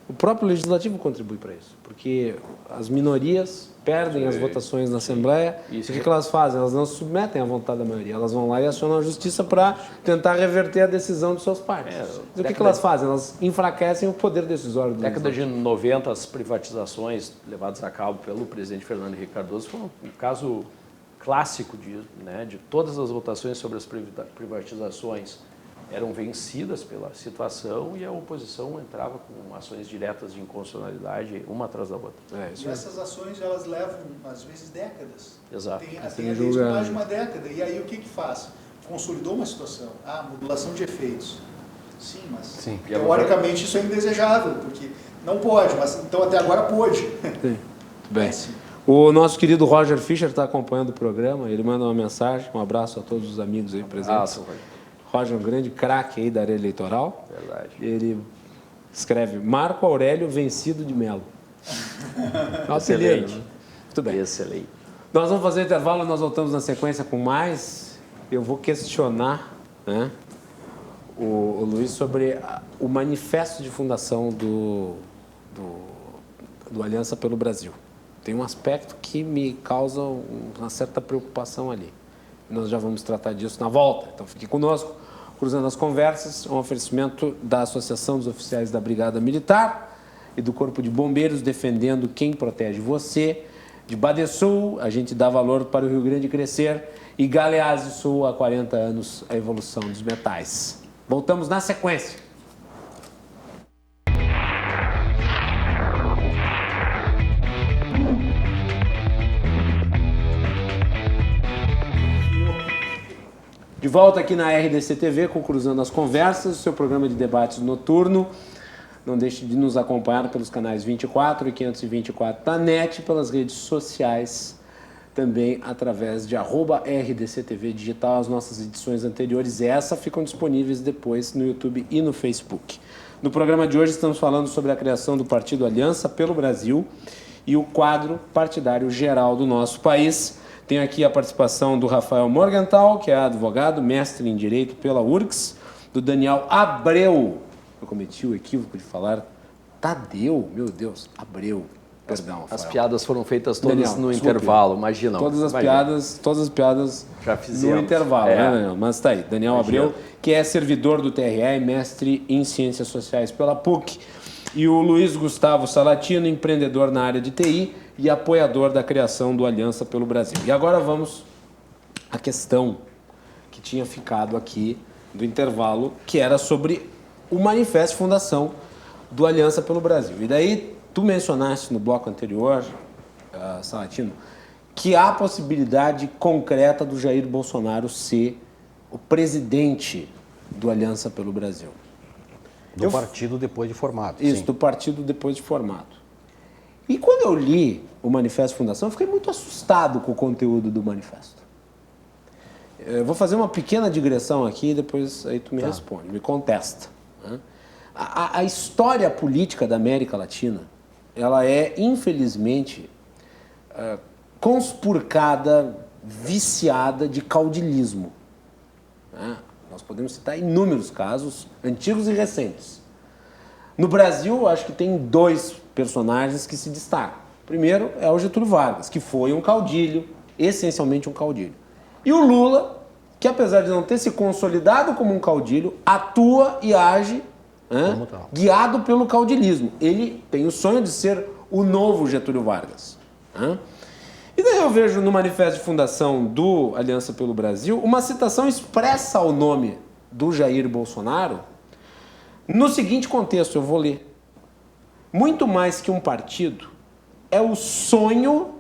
O próprio legislativo contribui para isso, porque as minorias perdem as votações na Assembleia. E o que elas fazem? Elas não se submetem à vontade da maioria, elas vão lá e acionam a justiça para tentar reverter a decisão dos seus pares. E o que elas fazem? Elas enfraquecem o poder decisório do Na década de legislativo. 90, as privatizações levadas a cabo pelo presidente Fernando Henrique Cardoso foram um caso clássico de todas as votações sobre as privatizações eram vencidas pela situação e a oposição entrava com ações diretas de inconstitucionalidade, uma atrás da outra. E essas ações, elas levam, às vezes, décadas. Exato. Tem desde mais de uma década. E aí o que faz? Consolidou uma situação. Modulação de efeitos. Sim, mas teoricamente isso é indesejável, porque não pode, mas então até agora pôde. Sim. Bem. O nosso querido Roger Fischer está acompanhando o programa, ele manda uma mensagem, um abraço a todos os amigos aí presentes. Roger é um grande craque aí da área eleitoral. Verdade. Ele escreve Marco Aurélio Vencido de Melo. Excelente. Muito bem. Excelente. Nós vamos fazer intervalo, nós voltamos na sequência com mais. Eu vou questionar, né, o Luiz sobre o manifesto de fundação do Aliança pelo Brasil. Tem um aspecto que me causa uma certa preocupação ali. Nós já vamos tratar disso na volta. Então fique conosco. Cruzando as Conversas, um oferecimento da Associação dos Oficiais da Brigada Militar e do Corpo de Bombeiros, defendendo quem protege você. De Badesul, a gente dá valor para o Rio Grande crescer. E Galeazzi Sul, há 40 anos, a evolução dos metais. Voltamos na sequência. De volta aqui na RDC TV com Cruzando as Conversas, o seu programa de debates noturno. Não deixe de nos acompanhar pelos canais 24 e 524 da NET, pelas redes sociais, também através de @RDCTV Digital. As nossas edições anteriores, ficam disponíveis depois no YouTube e no Facebook. No programa de hoje estamos falando sobre a criação do Partido Aliança pelo Brasil e o quadro partidário geral do nosso país. Tenho aqui a participação do Rafael Morgenthau, que é advogado, mestre em Direito pela URGS, do Daniel Abreu. Eu cometi o equívoco de falar Tadeu, meu Deus, Abreu. Perdão, Rafael. As piadas foram feitas todas Daniel, no desculpe. intervalo, imagina. Todas as piadas já fizemos no intervalo, né, Daniel? Mas tá aí, Daniel Abreu, que é servidor do TRE e mestre em Ciências Sociais pela PUC. E o Luiz Gustavo Salatino, empreendedor na área de TI e apoiador da criação do Aliança pelo Brasil. E agora vamos à questão que tinha ficado aqui do intervalo, que era sobre o manifesto de fundação do Aliança pelo Brasil. E daí tu mencionaste no bloco anterior, Salatino, que há possibilidade concreta do Jair Bolsonaro ser o presidente do Aliança pelo Brasil. Do partido depois de formado. Isso, sim. do partido depois de formado. E quando eu li o Manifesto de Fundação, eu fiquei muito assustado com o conteúdo do manifesto. Eu vou fazer uma pequena digressão aqui e depois aí tu me responde, me contesta. Né? A história política da América Latina, ela é, infelizmente, conspurcada, viciada de caudilismo. Né? Nós podemos citar inúmeros casos, antigos e recentes. No Brasil, acho que tem dois personagens que se destacam. Primeiro é o Getúlio Vargas, que foi um caudilho, essencialmente um caudilho. E o Lula, que apesar de não ter se consolidado como um caudilho, atua e age guiado pelo caudilismo. Ele tem o sonho de ser o novo Getúlio Vargas. E daí eu vejo no manifesto de fundação do Aliança pelo Brasil uma citação expressa ao nome do Jair Bolsonaro no seguinte contexto, eu vou ler. Muito mais que um partido, é o sonho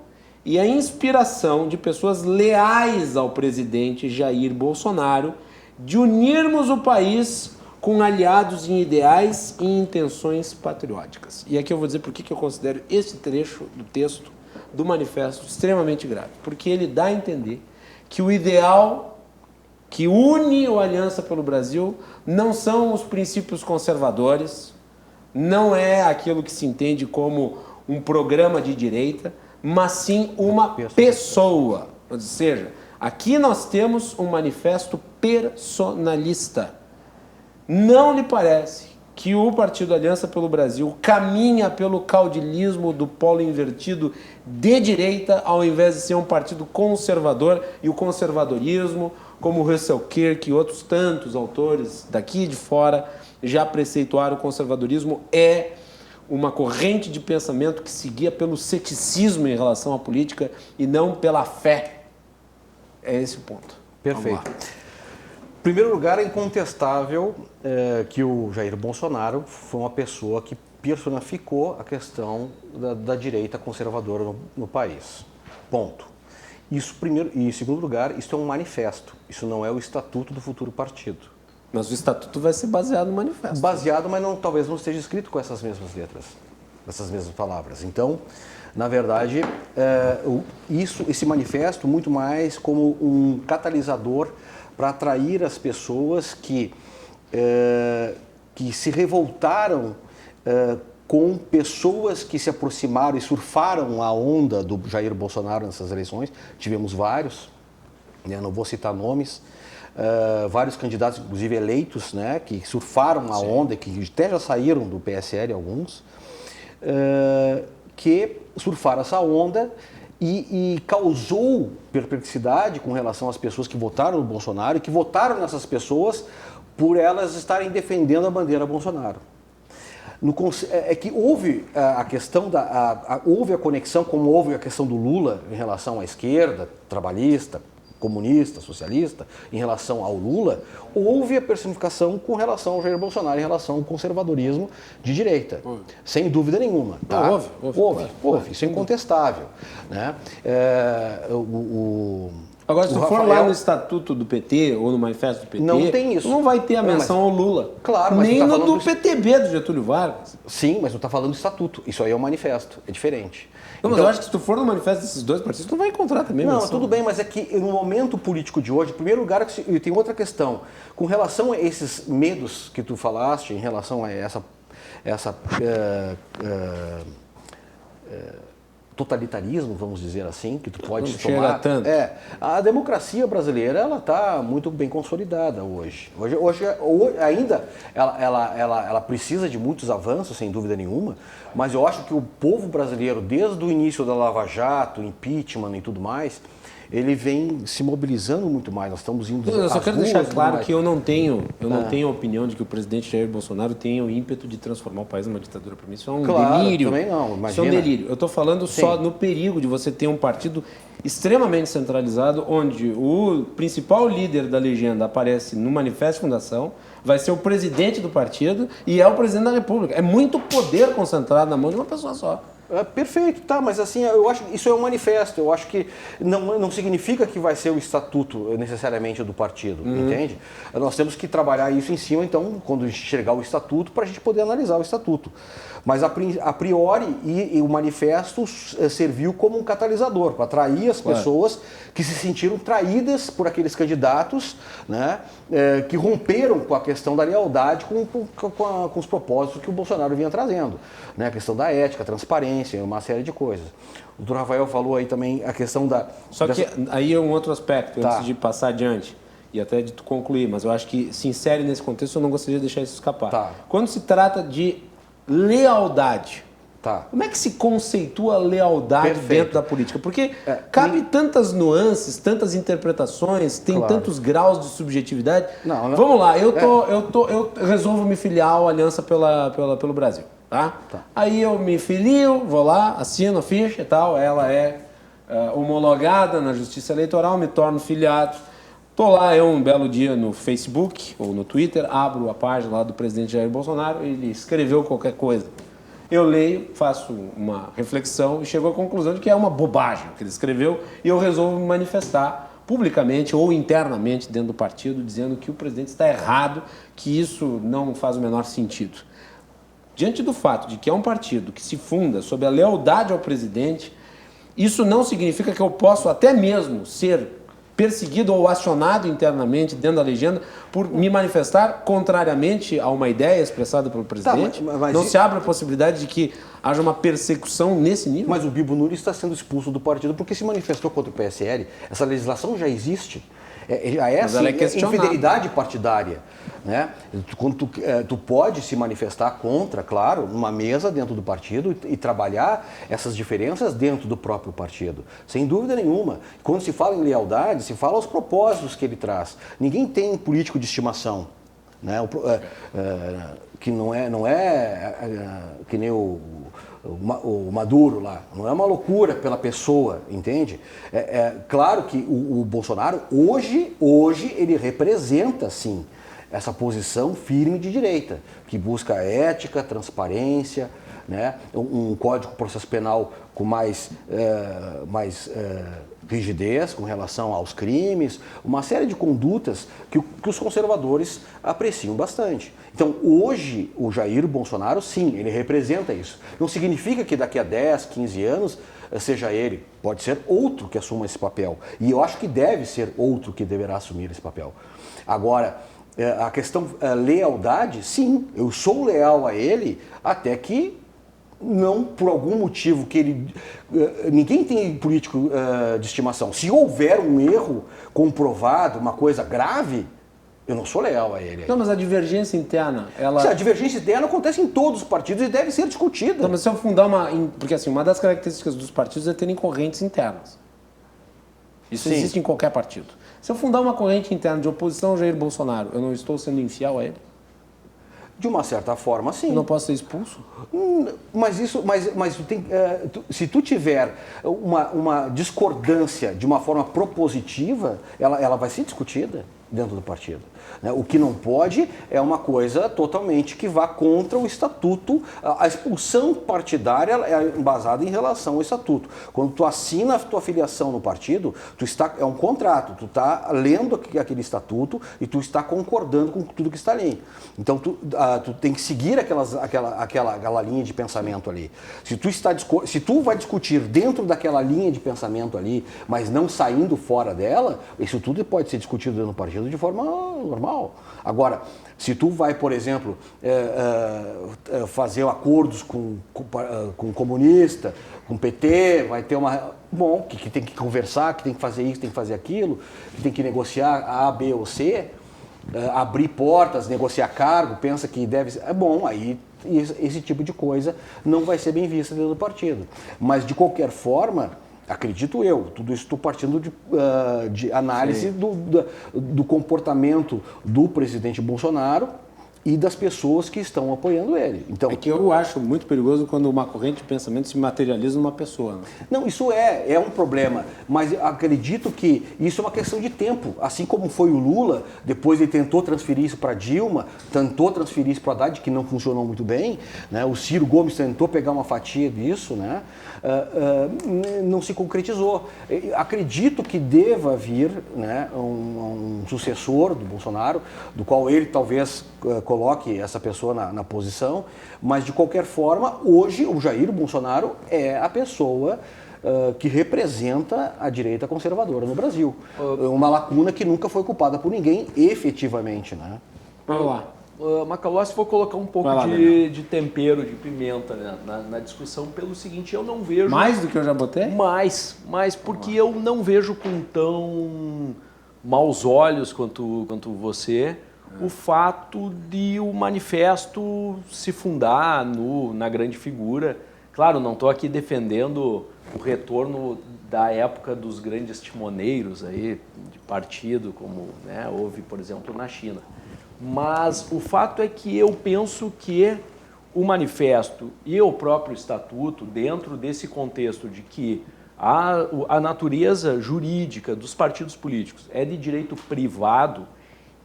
e a inspiração de pessoas leais ao presidente Jair Bolsonaro de unirmos o país com aliados em ideais e intenções patrióticas. E aqui eu vou dizer por que eu considero esse trecho do texto do manifesto extremamente grave. Porque ele dá a entender que o ideal que une a Aliança pelo Brasil não são os princípios conservadores, não é aquilo que se entende como um programa de direita, mas sim uma pessoa. Ou seja, aqui nós temos um manifesto personalista. Não lhe parece que o Partido Aliança pelo Brasil caminha pelo caudilismo do polo invertido de direita, ao invés de ser um partido conservador, e o conservadorismo, como Russell Kirk e outros tantos autores daqui e de fora já preceituaram, o conservadorismo é uma corrente de pensamento que se guia pelo ceticismo em relação à política e não pela fé. É esse o ponto. Perfeito. primeiro lugar, é incontestável que o Jair Bolsonaro foi uma pessoa que personificou a questão da direita conservadora no país. Ponto. Isso primeiro. E em segundo lugar, isso é um manifesto. Isso não é o estatuto do futuro partido. Mas o estatuto vai ser baseado no manifesto. Baseado, mas talvez não esteja escrito com essas mesmas letras, essas mesmas palavras. Então, na verdade, esse manifesto muito mais como um catalisador para atrair as pessoas que se revoltaram com pessoas que se aproximaram e surfaram a onda do Jair Bolsonaro nessas eleições. Tivemos vários, né, não vou citar nomes, vários candidatos, inclusive eleitos, né, que surfaram a onda, que até já saíram do PSL alguns, que surfaram essa onda e causou perplexidade com relação às pessoas que votaram no Bolsonaro e que votaram nessas pessoas por elas estarem defendendo a bandeira Bolsonaro. É que houve a questão houve a conexão, como houve a questão do Lula em relação à esquerda, trabalhista, comunista, socialista, em relação ao Lula, houve a personificação com relação ao Jair Bolsonaro, em relação ao conservadorismo de direita. Sem dúvida nenhuma. Tá? Houve. Isso é incontestável. Né? Agora, se tu for lá no estatuto do PT ou no manifesto do PT, não tem isso. Não vai ter a menção ao Lula. Claro, mas nem tá no falando do PTB do Getúlio Vargas. Sim, mas não está falando de estatuto. Isso aí é um manifesto. É diferente. Não, mas eu acho que se tu for no manifesto desses dois partidos, tu vai encontrar também menção. Não, tudo bem, mas é que no momento político de hoje, em primeiro lugar, tem outra questão. Com relação a esses medos que tu falaste, em relação a essa totalitarismo, vamos dizer assim, que tu pode tomar. Tanto. A democracia brasileira, ela está muito bem consolidada hoje. Hoje ainda ela precisa de muitos avanços, sem dúvida nenhuma, mas eu acho que o povo brasileiro, desde o início da Lava Jato, impeachment e tudo mais, ele vem se mobilizando muito mais. Nós estamos indo. Eu só quero deixar claro que eu não tenho a opinião de que o presidente Jair Bolsonaro tenha o ímpeto de transformar o país numa ditadura. Para mim, isso é um delírio. Também não, imagina. Isso é um delírio. Eu estou falando só no perigo de você ter um partido extremamente centralizado, onde o principal líder da legenda aparece no manifesto de fundação, vai ser o presidente do partido e é o presidente da República. É muito poder concentrado na mão de uma pessoa só. Perfeito, tá, mas assim, eu acho que isso é um manifesto, eu acho que não significa que vai ser o estatuto necessariamente do partido, entende? Nós temos que trabalhar isso em cima, então, quando chegar o estatuto, para a gente poder analisar o estatuto. Mas a priori, o manifesto serviu como um catalisador, para atrair as pessoas que se sentiram traídas por aqueles candidatos, né, que romperam com a questão da lealdade com os propósitos que o Bolsonaro vinha trazendo, né, a questão da ética, transparência, uma série de coisas. O doutor Rafael falou aí também a questão da... Só que aí é um outro aspecto, antes de passar adiante, e até de tu concluir, mas eu acho que se insere nesse contexto, eu não gostaria de deixar isso escapar. Tá. Quando se trata de lealdade, Tá. como é que se conceitua lealdade dentro da política? Porque cabe tantas nuances, tantas interpretações, tem tantos graus de subjetividade. Vamos lá, eu resolvo me filiar à Aliança pelo Brasil. Tá? Aí eu me filio, vou lá, assino a ficha e tal, ela é homologada na Justiça Eleitoral, me torno filiado. Estou lá um belo dia no Facebook ou no Twitter, abro a página lá do presidente Jair Bolsonaro, ele escreveu qualquer coisa. Eu leio, faço uma reflexão e chego à conclusão de que é uma bobagem o que ele escreveu e eu resolvo me manifestar publicamente ou internamente dentro do partido dizendo que o presidente está errado, que isso não faz o menor sentido. Diante do fato de que é um partido que se funda sob a lealdade ao presidente, isso não significa que eu possa até mesmo ser perseguido ou acionado internamente dentro da legenda por me manifestar contrariamente a uma ideia expressada pelo presidente? Mas não se abre a possibilidade de que haja uma persecução nesse nível? Mas o Bibo Nunes está sendo expulso do partido porque se manifestou contra o PSL. Essa legislação já existe. Essa infidelidade partidária. Né? Quando tu pode se manifestar contra, claro, numa mesa dentro do partido e trabalhar essas diferenças dentro do próprio partido. Sem dúvida nenhuma. Quando se fala em lealdade, se fala aos propósitos que ele traz. Ninguém tem um político de estimação. Né? Que não é que nem o Maduro lá. Não é uma loucura pela pessoa, entende? Claro que o Bolsonaro, hoje ele representa, sim, essa posição firme de direita, que busca ética, transparência, né? Um código de processo penal com mais rigidez com relação aos crimes, uma série de condutas que os conservadores apreciam bastante. Então, hoje, o Jair Bolsonaro, sim, ele representa isso. Não significa que daqui a 10, 15 anos seja ele, pode ser outro que assuma esse papel. E eu acho que deve ser outro que deverá assumir esse papel. Agora, a questão lealdade, sim, eu sou leal a ele até que não por algum motivo que ele... Ninguém tem político de estimação. Se houver um erro comprovado, uma coisa grave, eu não sou leal a ele. Não, mas a divergência interna, ela... A divergência interna acontece em todos os partidos e deve ser discutida. Não, mas se eu fundar uma... Porque assim, uma das características dos partidos é terem correntes internas. Isso Sim. existe em qualquer partido. Se eu fundar uma corrente interna de oposição ao Jair Bolsonaro, eu não estou sendo infiel a ele? De uma certa forma, sim. Eu não posso ser expulso? Mas se tu tiver uma discordância de uma forma propositiva, ela vai ser discutida dentro do partido. O que não pode é uma coisa totalmente que vá contra o estatuto. A expulsão partidária é embasada em relação ao estatuto. Quando tu assina a tua filiação no partido, é um contrato, tu está lendo aquele estatuto e tu está concordando com tudo que está ali. Então tu tem que seguir aquela linha de pensamento ali. Se tu vai discutir dentro daquela linha de pensamento ali, mas não saindo fora dela, isso tudo pode ser discutido dentro do partido de forma normal. Agora, se tu vai, por exemplo, fazer acordos com comunista, com PT, vai ter que tem que conversar, que tem que fazer isso, tem que fazer aquilo, que tem que negociar A, B ou C, abrir portas, negociar cargo, pensa que deve ser... aí esse tipo de coisa não vai ser bem vista dentro do partido. Mas, de qualquer forma... Acredito eu, tudo isso estou partindo de análise do comportamento do presidente Bolsonaro e das pessoas que estão apoiando ele. Então, é que eu acho muito perigoso quando uma corrente de pensamento se materializa numa pessoa. Né? Não, isso é um problema, mas acredito que isso é uma questão de tempo. Assim como foi o Lula, depois ele tentou transferir isso para Dilma, tentou transferir isso para Haddad, que não funcionou muito bem, né? O Ciro Gomes tentou pegar uma fatia disso, né? Não se concretizou. Acredito que deva vir, né, um sucessor do Bolsonaro, do qual ele talvez coloque essa pessoa na posição, mas de qualquer forma, hoje o Jair Bolsonaro é a pessoa que representa a direita conservadora no Brasil. Uma lacuna que nunca foi ocupada por ninguém efetivamente, né? Vamos lá. Macalossi, vou colocar um pouco de tempero, de pimenta, né, na discussão pelo seguinte, eu não vejo... Mais do que eu já botei? Mais porque eu não vejo com tão maus olhos quanto você o fato de o manifesto se fundar na grande figura. Claro, não estou aqui defendendo o retorno da época dos grandes timoneiros aí, de partido, como, né, houve, por exemplo, na China. Mas o fato é que eu penso que o manifesto e o próprio estatuto, dentro desse contexto de que a natureza jurídica dos partidos políticos é de direito privado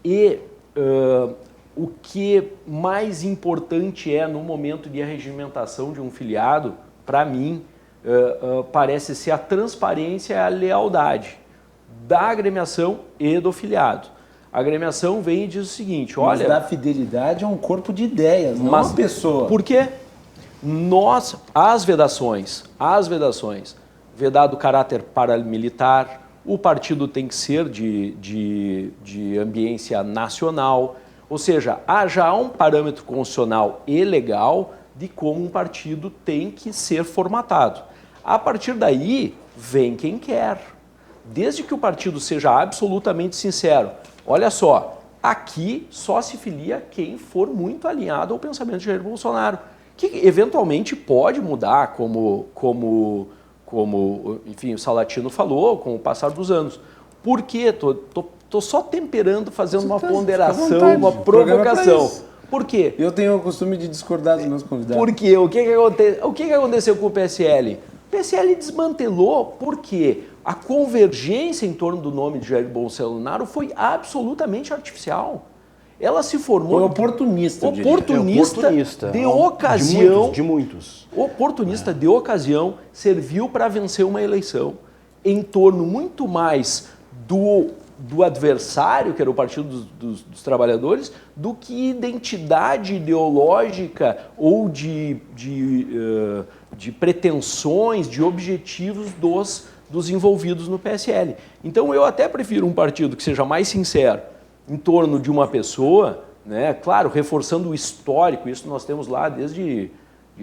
e o que mais importante é no momento de arregimentação de um filiado, para mim, parece ser a transparência e a lealdade da agremiação e do filiado. A agremiação vem e diz o seguinte, olha... Mas da fidelidade é um corpo de ideias, não uma pessoa. Por quê? As vedações, vedado caráter paramilitar, o partido tem que ser de ambiência nacional, ou seja, já há um parâmetro constitucional e legal de como um partido tem que ser formatado. A partir daí, vem quem quer. Desde que o partido seja absolutamente sincero, olha só, aqui só se filia quem for muito alinhado ao pensamento de Jair Bolsonaro, que eventualmente pode mudar, como enfim, o Salatino falou, com o passar dos anos. Por quê? Tô só temperando, fazendo uma ponderação, uma provocação. Por quê? Eu tenho o costume de discordar dos meus convidados. Por quê? O que aconteceu com o PSL? O PSL desmantelou porque a convergência em torno do nome de Jair Bolsonaro foi absolutamente artificial. Ela se formou... Foi oportunista, eu diria. Oportunista. De ocasião... De muitos. Oportunista de ocasião, serviu para vencer uma eleição em torno muito mais do adversário, que era o Partido dos Trabalhadores, do que identidade ideológica ou de pretensões, de objetivos dos envolvidos no PSL. Então eu até prefiro um partido que seja mais sincero em torno de uma pessoa, né? Claro, reforçando o histórico, isso nós temos lá desde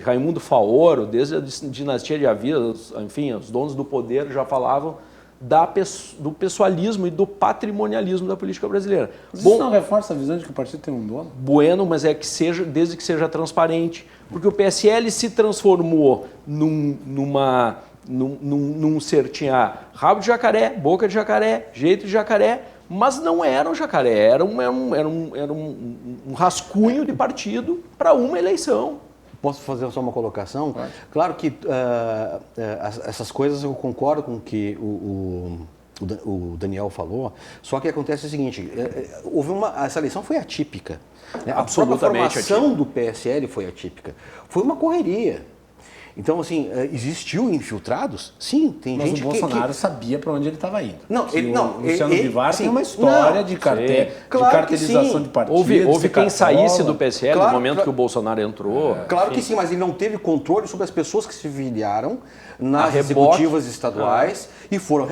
Raimundo Faoro, desde a dinastia de Avila, enfim, os donos do poder já falavam do pessoalismo e do patrimonialismo da política brasileira. Mas isso não reforça a visão de que o partido tem um dono? Bueno, mas é que seja, desde que seja transparente, porque o PSL se transformou num rabo de jacaré, boca de jacaré, jeito de jacaré, mas não era um jacaré, era um rascunho de partido para uma eleição. Posso fazer só uma colocação? Pode. Claro que essas coisas eu concordo com o que o Daniel falou, só que acontece o seguinte, essa eleição foi atípica. Né? A própria formação do PSL foi atípica. Foi uma correria. Então, assim, existiu infiltrados? Sim, tem gente que... Mas o Bolsonaro sabia para onde ele estava indo. Não, o Luciano Bivar tem uma história de cartelização de partidos. Houve quem saísse do PSL no momento que o Bolsonaro entrou. Claro que sim, mas ele não teve controle sobre as pessoas que se filiaram nas executivas estaduais e foram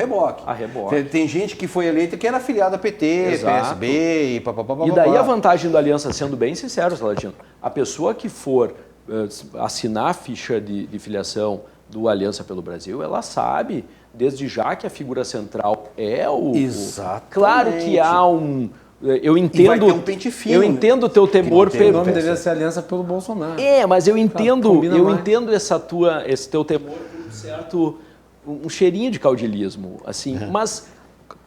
a reboque. Tem gente que foi eleita que era afiliada a PT, PSB e papapá. E daí a vantagem da aliança, sendo bem sincero, Saladino, a pessoa que for assinar a ficha de filiação do Aliança pelo Brasil, ela sabe, desde já, que a figura central é o... Exatamente. Claro que há um... Eu entendo, e vai ter um pente fino, eu entendo o teu temor... O nome deveria ser Aliança pelo Bolsonaro. Mas eu entendo esse teu temor por um certo... um cheirinho de caudilismo, assim, mas...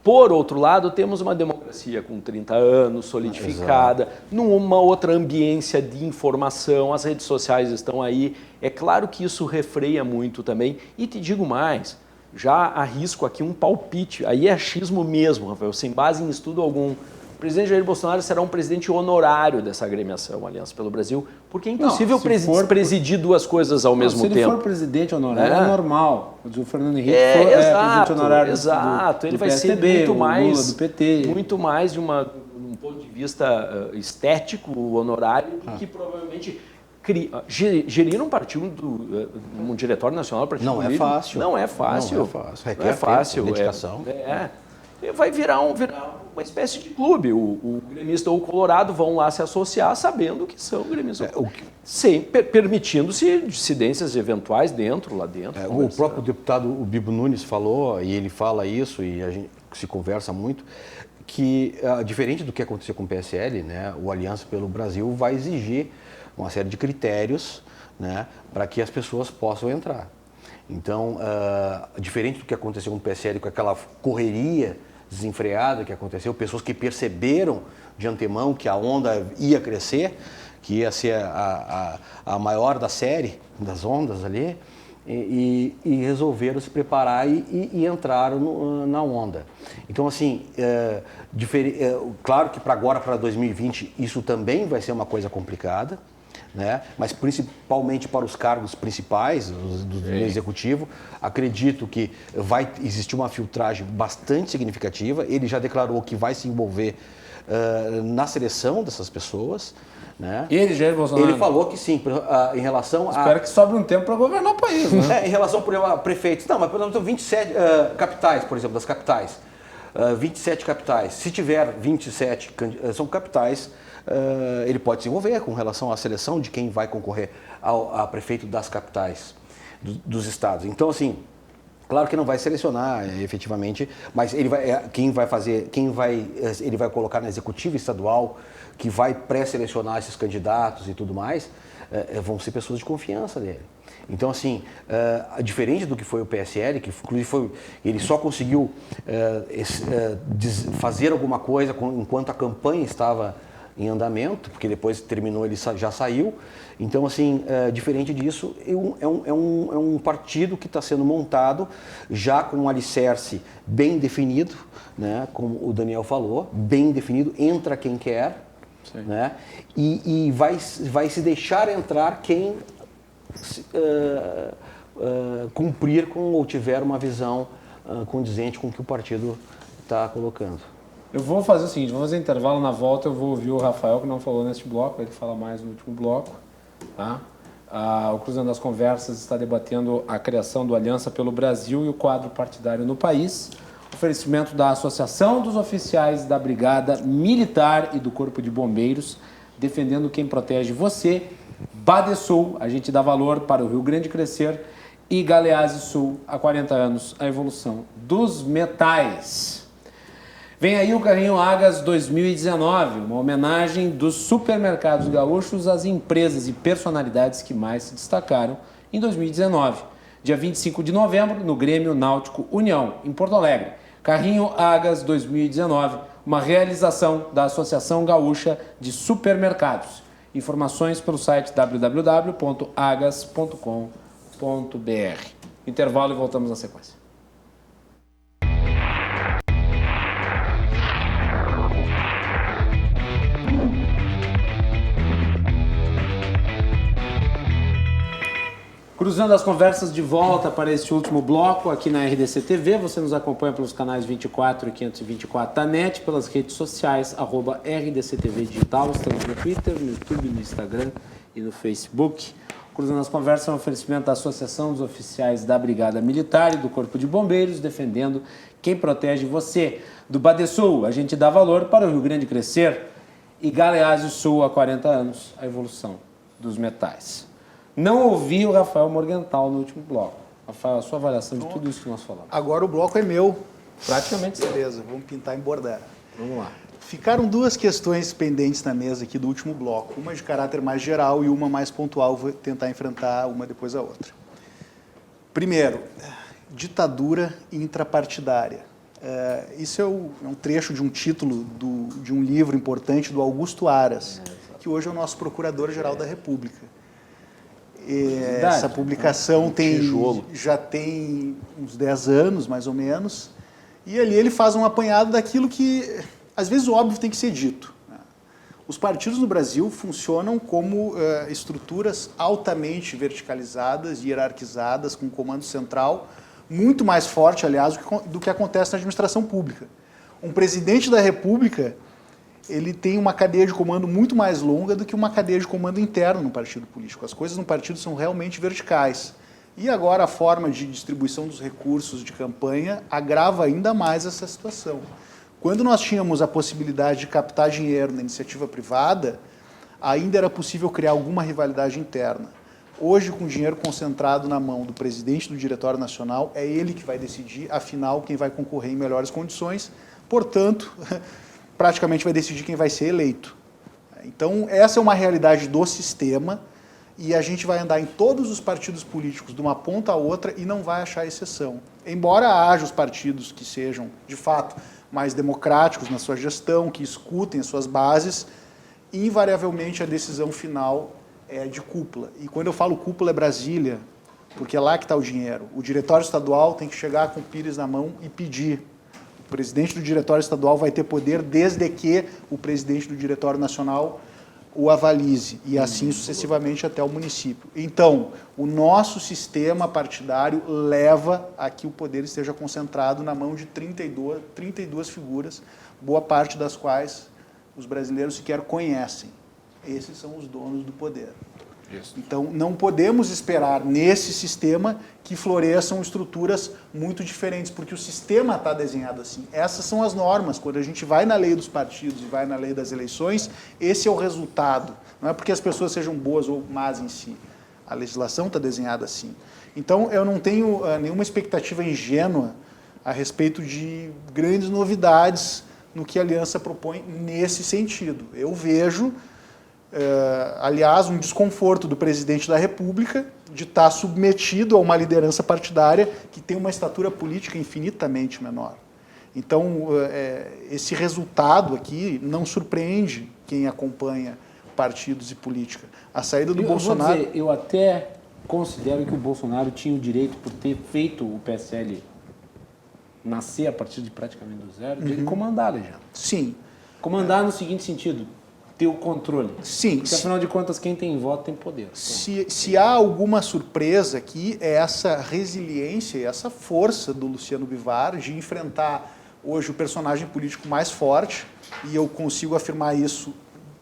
Por outro lado, temos uma democracia com 30 anos, solidificada, numa outra ambiência de informação, as redes sociais estão aí. É claro que isso refreia muito também. E te digo mais, já arrisco aqui um palpite, aí é achismo mesmo, Rafael, sem base em estudo algum. O presidente Jair Bolsonaro será um presidente honorário dessa agremiação Aliança pelo Brasil, porque é impossível presidir duas coisas ao mesmo tempo. Se ele for presidente honorário, é normal. O Fernando Henrique presidente honorário do ele vai PSDB, ser muito mais, Lula do PT. Muito mais de um ponto de vista estético, honorário, que provavelmente... Gerir um partido, um diretório nacional do partido político, não é fácil. Requer fácil. Dedicação. Vai virar uma espécie de clube. O gremista ou o colorado vão lá se associar sabendo que são gremistas. Permitindo-se dissidências eventuais lá dentro. O próprio deputado Bibo Nunes falou, e ele fala isso, e a gente se conversa muito, que, diferente do que aconteceu com o PSL, né, o Aliança pelo Brasil vai exigir uma série de critérios, né, para que as pessoas possam entrar. Então, diferente do que aconteceu com o PSL, com aquela correria desenfreada que aconteceu, pessoas que perceberam de antemão que a onda ia crescer, que ia ser a maior da série, das ondas ali, e resolveram se preparar e entraram na onda. Então, assim, claro que para 2020, isso também vai ser uma coisa complicada, né? Mas principalmente para os cargos principais do executivo, acredito que vai existir uma filtragem bastante significativa. Ele já declarou que vai se envolver na seleção dessas pessoas, né? Ele, Jair Bolsonaro? Ele falou que sim, em relação a... Espero que sobre um tempo para governar o país, né? Em relação, por exemplo, a prefeitos. Não, mas por exemplo, 27 capitais, por exemplo, das capitais. 27 capitais. Se tiver 27, são capitais... ele pode se envolver com relação à seleção de quem vai concorrer a prefeito das capitais dos estados. Então, assim, claro que não vai selecionar efetivamente, mas ele vai colocar na executiva estadual, que vai pré-selecionar esses candidatos e tudo mais, vão ser pessoas de confiança dele. Então, assim, diferente do que foi o PSL, que inclusive ele só conseguiu fazer alguma coisa enquanto a campanha estava em andamento, porque depois terminou, ele já saiu. Então, assim, diferente disso, é um partido que está sendo montado já com um alicerce bem definido, né, como o Daniel falou, bem definido, entra quem quer, né, e vai se deixar entrar quem cumprir com ou tiver uma visão condizente com o que o partido está colocando. Eu vou fazer o seguinte, vamos fazer intervalo, na volta eu vou ouvir o Rafael, que não falou neste bloco, ele fala mais no último bloco. Tá? O Cruzando das Conversas está debatendo a criação do Aliança pelo Brasil e o quadro partidário no país. Oferecimento da Associação dos Oficiais da Brigada Militar e do Corpo de Bombeiros, defendendo quem protege você. Badesul, a gente dá valor para o Rio Grande crescer. E Galeazzi Sul, há 40 anos, a evolução dos metais. Vem aí o Carrinho Agas 2019, uma homenagem dos supermercados gaúchos às empresas e personalidades que mais se destacaram em 2019. Dia 25 de novembro, no Grêmio Náutico União, em Porto Alegre. Carrinho Agas 2019, uma realização da Associação Gaúcha de Supermercados. Informações pelo site www.agas.com.br. Intervalo e voltamos na sequência. Cruzando as conversas de volta para este último bloco aqui na RDC TV. Você nos acompanha pelos canais 24 e 524 da NET, pelas redes sociais, @RDC TV Digital. Estamos no Twitter, no YouTube, no Instagram e no Facebook. Cruzando as conversas é um oferecimento da Associação dos Oficiais da Brigada Militar e do Corpo de Bombeiros, defendendo quem protege você. Do Badesul, a gente dá valor para o Rio Grande crescer. E Galeazzi Sul, há 40 anos, a evolução dos metais. Não ouvi o Rafael Morgenthau no último bloco. Rafael, a sua avaliação de tudo isso que nós falamos. Agora o bloco é meu. Praticamente. Beleza, vamos pintar e bordar. Vamos lá. Ficaram duas questões pendentes na mesa aqui do último bloco. Uma de caráter mais geral e uma mais pontual. Vou tentar enfrentar uma depois da outra. Primeiro, ditadura intrapartidária. Isso é um trecho de um título de um livro importante do Augusto Aras, que hoje é o nosso Procurador-Geral da República. Essa publicação já tem uns 10 anos, mais ou menos, e ali ele faz um apanhado daquilo que, às vezes, o óbvio tem que ser dito. Os partidos no Brasil funcionam como estruturas altamente verticalizadas, hierarquizadas, com comando central, muito mais forte, aliás, do que acontece na administração pública. Um presidente da República, ele tem uma cadeia de comando muito mais longa do que uma cadeia de comando interno no partido político. As coisas no partido são realmente verticais. E agora a forma de distribuição dos recursos de campanha agrava ainda mais essa situação. Quando nós tínhamos a possibilidade de captar dinheiro na iniciativa privada, ainda era possível criar alguma rivalidade interna. Hoje, com o dinheiro concentrado na mão do presidente do Diretório Nacional, é ele que vai decidir, afinal, quem vai concorrer em melhores condições. Portanto, praticamente vai decidir quem vai ser eleito. Então, essa é uma realidade do sistema e a gente vai andar em todos os partidos políticos de uma ponta a outra e não vai achar exceção. Embora haja os partidos que sejam, de fato, mais democráticos na sua gestão, que escutem as suas bases, invariavelmente a decisão final é de cúpula. E quando eu falo cúpula é Brasília, porque é lá que está o dinheiro. O diretório estadual tem que chegar com o pires na mão e pedir. O presidente do diretório estadual vai ter poder desde que o presidente do diretório nacional o avalize, e assim sucessivamente até o município. Então, o nosso sistema partidário leva a que o poder esteja concentrado na mão de 32 figuras, boa parte das quais os brasileiros sequer conhecem. Esses são os donos do poder. Isso. Então, não podemos esperar nesse sistema que floresçam estruturas muito diferentes, porque o sistema está desenhado assim. Essas são as normas. Quando a gente vai na lei dos partidos e vai na lei das eleições, esse é o resultado. Não é porque as pessoas sejam boas ou más em si. A legislação está desenhada assim. Então, eu não tenho nenhuma expectativa ingênua a respeito de grandes novidades no que a Aliança propõe nesse sentido. Eu vejo... aliás, um desconforto do presidente da República de estar submetido a uma liderança partidária que tem uma estatura política infinitamente menor. Então, esse resultado aqui não surpreende quem acompanha partidos e política. A saída do Bolsonaro... Vou dizer, eu até considero que o Bolsonaro tinha o direito, por ter feito o PSL nascer a partir de praticamente do zero, de ele comandar a legenda. Sim. Comandar no seguinte sentido, ter o controle. Sim. Porque, afinal de contas, quem tem voto tem poder. Se há alguma surpresa aqui, é essa resiliência e essa força do Luciano Bivar de enfrentar hoje o personagem político mais forte, e eu consigo afirmar isso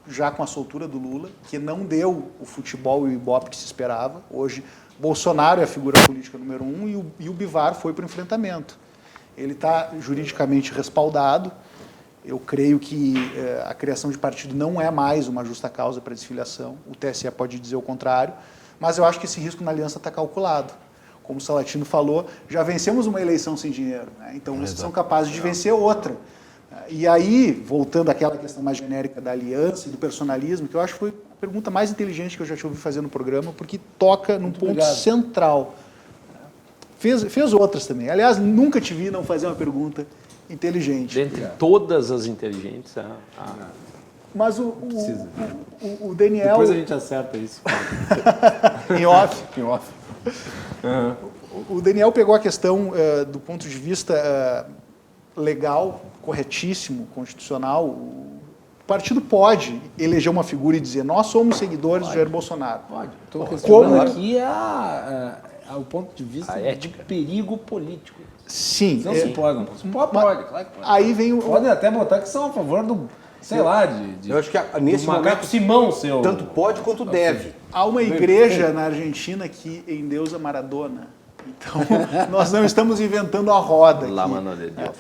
já com a soltura do Lula, que não deu o futebol e o ibope que se esperava. Hoje, Bolsonaro é a figura política número 1 e o Bivar foi para o enfrentamento. Ele está juridicamente respaldado. Eu creio que a criação de partido não é mais uma justa causa para a desfiliação. O TSE pode dizer o contrário, mas eu acho que esse risco na aliança está calculado. Como o Salatino falou, já vencemos uma eleição sem dinheiro, né? Então vocês são capazes de vencer outra. E aí, voltando àquela questão mais genérica da aliança e do personalismo, que eu acho que foi a pergunta mais inteligente que eu já te ouvi fazer no programa, porque toca num ponto central. Fez outras também. Aliás, nunca te vi não fazer uma pergunta inteligente. Dentre todas as inteligentes, Mas o Daniel... Depois a gente acerta isso. Em off. Em off. O Daniel pegou a questão do ponto de vista legal, corretíssimo, constitucional. O partido pode eleger uma figura e dizer nós somos seguidores do Jair Bolsonaro. Pode. Estou questionando aqui o ponto de vista do perigo político. Sim. Não se pode, não. Se pode, claro que pode. Aí vem o... Podem até botar que são a favor do, sei lá, Eu acho que nesse do macaco momento, Simão, seu... tanto pode quanto deve. Há uma igreja na Argentina que endeusa Maradona. Então, nós não estamos inventando a roda aqui. La mano de Deus.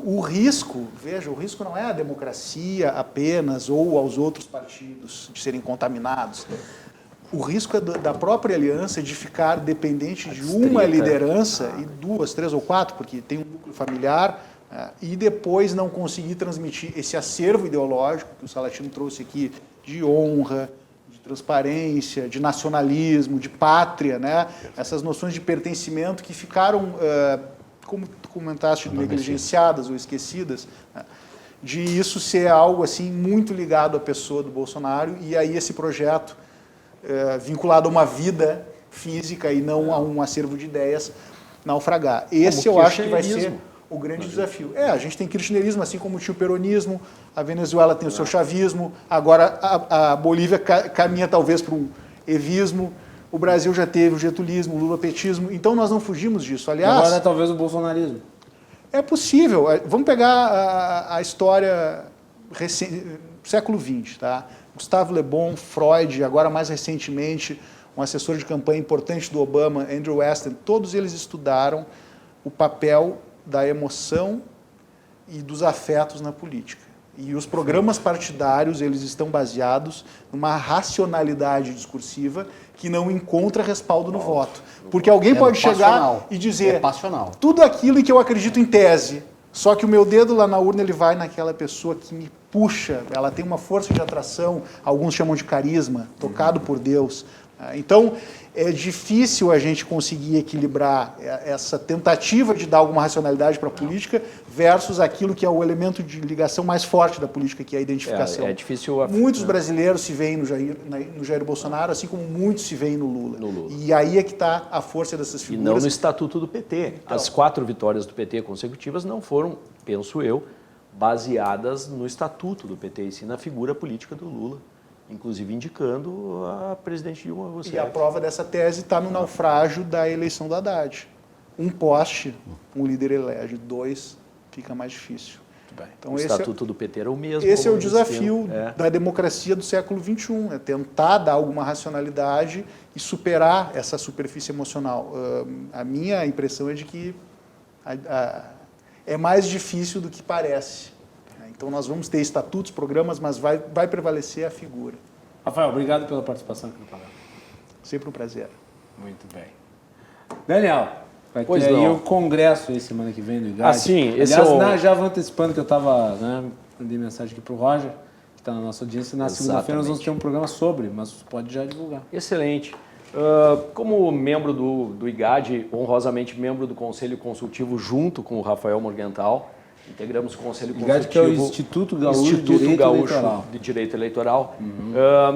O risco, veja, o risco não é a democracia apenas ou aos outros partidos de serem contaminados. O risco é da própria aliança de ficar dependente de uma liderança e 2, 3 ou 4, porque tem um núcleo familiar, e depois não conseguir transmitir esse acervo ideológico que o Salatino trouxe aqui, de honra, de transparência, de nacionalismo, de pátria, né? Essas noções de pertencimento que ficaram, como tu comentaste, negligenciadas ou esquecidas, né? De isso ser algo assim muito ligado à pessoa do Bolsonaro, e aí esse projeto vinculado a uma vida física e não a um acervo de ideias naufragar. Esse eu acho que vai ser o grande desafio. A gente tem kirchnerismo, assim como tinha o peronismo, a Venezuela tem o seu chavismo, agora a Bolívia caminha talvez para um evismo, o Brasil já teve o getulismo, o lulopetismo, então nós não fugimos disso. Aliás, agora talvez o bolsonarismo. É possível. Vamos pegar a história século XX, tá? Gustavo Le Bon, Freud, agora mais recentemente, um assessor de campanha importante do Obama, Andrew Weston, todos eles estudaram o papel da emoção e dos afetos na política. E os programas partidários, eles estão baseados numa racionalidade discursiva que não encontra respaldo no voto. Porque alguém pode chegar e dizer tudo aquilo em que eu acredito em tese, só que o meu dedo lá na urna ele vai naquela pessoa que me puxa, ela tem uma força de atração, alguns chamam de carisma, tocado por Deus. Então, é difícil a gente conseguir equilibrar essa tentativa de dar alguma racionalidade para a política versus aquilo que é o elemento de ligação mais forte da política, que é a identificação. É difícil... Muitos brasileiros se veem no Jair Bolsonaro, assim como muitos se veem no Lula. E aí é que está a força dessas figuras. E não no estatuto do PT. Então, as 4 vitórias do PT consecutivas não foram, penso eu, baseadas no estatuto do PT, e sim na figura política do Lula, inclusive indicando a presidente Dilma Rousseff. E a prova dessa tese está no naufrágio da eleição do Haddad. Um poste, um líder elege, 2, fica mais difícil. Então, o estatuto do PT era o mesmo. Esse é o desafio da democracia do século XXI, é tentar dar alguma racionalidade e superar essa superfície emocional. A minha impressão é de que é mais difícil do que parece. Então nós vamos ter estatutos, programas, mas vai prevalecer a figura. Rafael, obrigado pela participação aqui no programa. Sempre um prazer. Muito bem. Daniel, vai ter aí o congresso aí semana que vem do IGAD. Sim. Aliás, já vou antecipando que eu estava, mandei mensagem aqui para o Roger, que está na nossa audiência, na segunda-feira nós vamos ter um programa sobre, mas pode já divulgar. Excelente. Como membro do IGAD, honrosamente membro do Conselho Consultivo junto com o Rafael Morgenthal, Integramos o Conselho IGAD, Consultivo. que é o Instituto Gaúcho de Direito Eleitoral.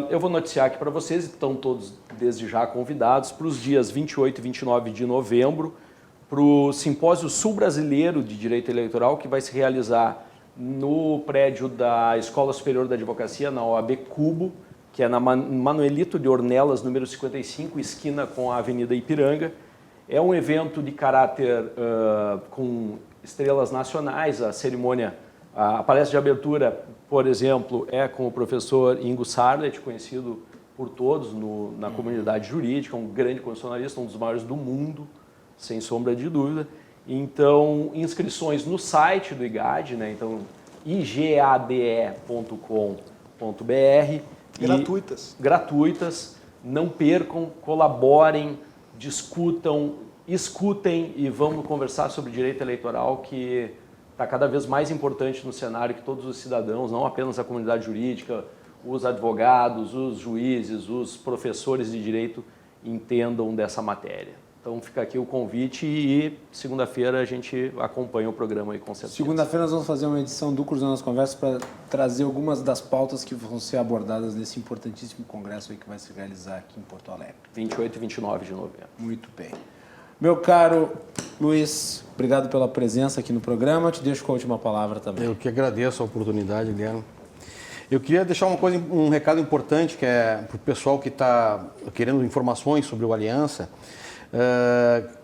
Eu vou noticiar aqui para vocês, estão todos desde já convidados para os dias 28 e 29 de novembro, para o Simpósio Sul Brasileiro de Direito Eleitoral, que vai se realizar no prédio da Escola Superior da Advocacia, na OAB Cubo, que é na Manuelito de Ornelas, número 55, esquina com a Avenida Ipiranga. É um evento de caráter com estrelas nacionais. A cerimônia, a palestra de abertura, por exemplo, é com o professor Ingo Sarlet, conhecido por todos na comunidade jurídica, um grande constitucionalista, um dos maiores do mundo, sem sombra de dúvida. Então, inscrições no site do IGAD, né? Então, igade.com.br. Gratuitas. Gratuitas. Não percam, colaborem, discutam, escutem e vamos conversar sobre direito eleitoral, que está cada vez mais importante no cenário, que todos os cidadãos, não apenas a comunidade jurídica, os advogados, os juízes, os professores de direito entendam dessa matéria. Então fica aqui o convite e segunda-feira a gente acompanha o programa aí com certeza. Segunda-feira nós vamos fazer uma edição do Cruzando as Conversas para trazer algumas das pautas que vão ser abordadas nesse importantíssimo congresso aí que vai se realizar aqui em Porto Alegre. 28 e 29 de novembro. Muito bem. Meu caro Luiz, obrigado pela presença aqui no programa. Te deixo com a última palavra também. Eu que agradeço a oportunidade, Guilherme. Eu queria deixar um recado importante, que é para o pessoal que está querendo informações sobre o Aliança.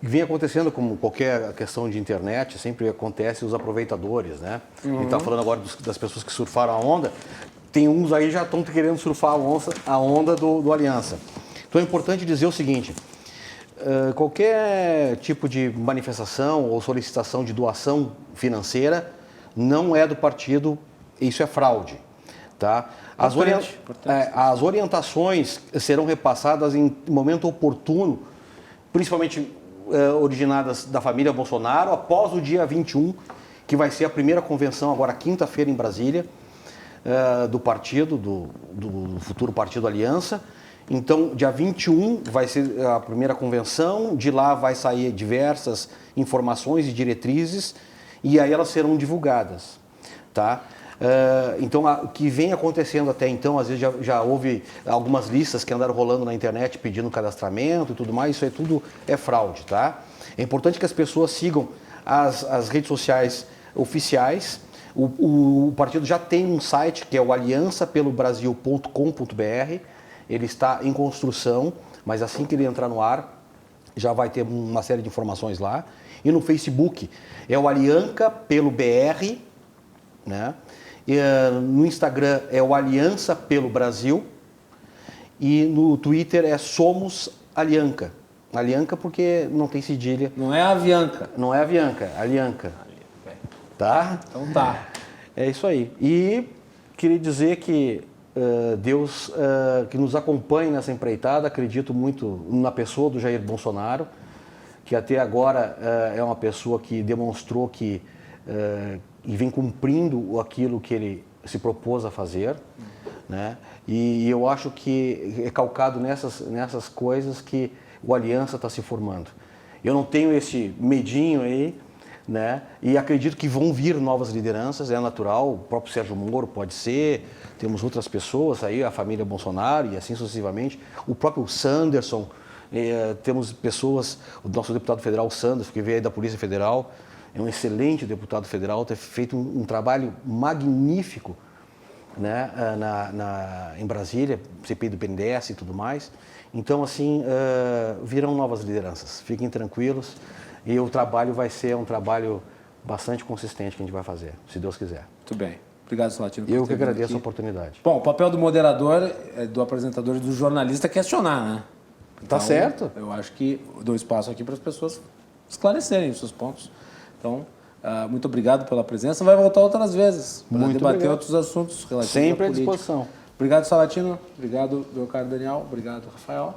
Vem acontecendo, como qualquer questão de internet, sempre acontece os aproveitadores, né? A gente está falando agora das pessoas que surfaram a onda. Tem uns aí que já estão querendo surfar a onda do Aliança. Então é importante dizer o seguinte: qualquer tipo de manifestação ou solicitação de doação financeira não é do partido, isso é fraude. Tá? As orientações serão repassadas em momento oportuno, principalmente originadas da família Bolsonaro, após o dia 21, que vai ser a primeira convenção, agora quinta-feira em Brasília, do partido, do futuro Partido Aliança. Então, dia 21 vai ser a primeira convenção, de lá vai sair diversas informações e diretrizes, e aí elas serão divulgadas. Tá? Então, o que vem acontecendo até então, às vezes já houve algumas listas que andaram rolando na internet pedindo cadastramento e tudo mais, isso aí tudo é fraude, tá? É importante que as pessoas sigam as redes sociais oficiais. O partido já tem um site que é o aliançapelobrasil.com.br, ele está em construção, mas assim que ele entrar no ar, já vai ter uma série de informações lá. E no Facebook é o Aliança pelo BR, né? E, no Instagram é o Aliança pelo Brasil e no Twitter é Somos Alianca. Alianca porque não tem cedilha. Não é a Avianca. Não é a Avianca, Alianca. Tá? Então tá. É isso aí. E queria dizer que Deus que nos acompanhe nessa empreitada, acredito muito na pessoa do Jair Bolsonaro, que até agora é uma pessoa que demonstrou que e vem cumprindo aquilo que ele se propôs a fazer, né? E eu acho que é calcado nessas coisas que o Aliança está se formando. Eu não tenho esse medinho aí, né? E acredito que vão vir novas lideranças, é natural, o próprio Sérgio Moro pode ser, temos outras pessoas aí, a família Bolsonaro e assim sucessivamente, o próprio Sanderson, temos pessoas, o nosso deputado federal Sanderson, que veio aí da Polícia Federal, é um excelente deputado federal, tem feito um trabalho magnífico, né, em Brasília, CPI do BNDES e tudo mais. Então, assim, virão novas lideranças, fiquem tranquilos e o trabalho vai ser um trabalho bastante consistente que a gente vai fazer, se Deus quiser. Muito bem. Obrigado, Salatino. Eu que agradeço a oportunidade. Bom, o papel do moderador, do apresentador e do jornalista é questionar, né? Tá certo. Eu acho que eu dou espaço aqui para as pessoas esclarecerem os seus pontos. Então, muito obrigado pela presença. Vai voltar outras vezes para debater obrigado. Outros assuntos relativos sempre à à política. disposição. Obrigado, Salatino. Obrigado, meu caro Daniel. Obrigado, Rafael.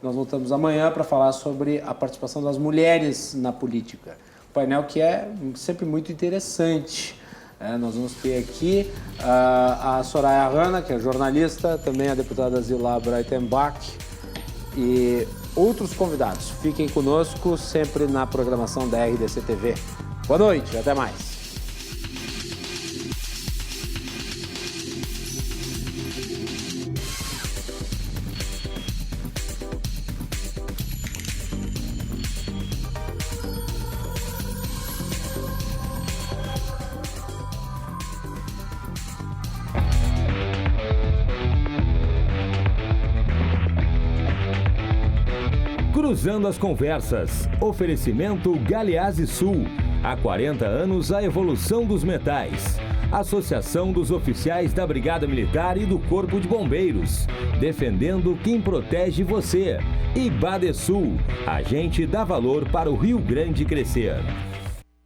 Nós voltamos amanhã para falar sobre a participação das mulheres na política. Um painel que é sempre muito interessante. Nós vamos ter aqui a Soraya Hanna, que é jornalista, também a deputada Zila Breitenbach e outros convidados. Fiquem conosco sempre na programação da RDC TV. Boa noite, até mais. Cruzando as conversas. Oferecimento Galeazzi Sul. Há 40 anos, a evolução dos metais. Associação dos Oficiais da Brigada Militar e do Corpo de Bombeiros. Defendendo quem protege você. E Badesul. A gente dá valor para o Rio Grande crescer.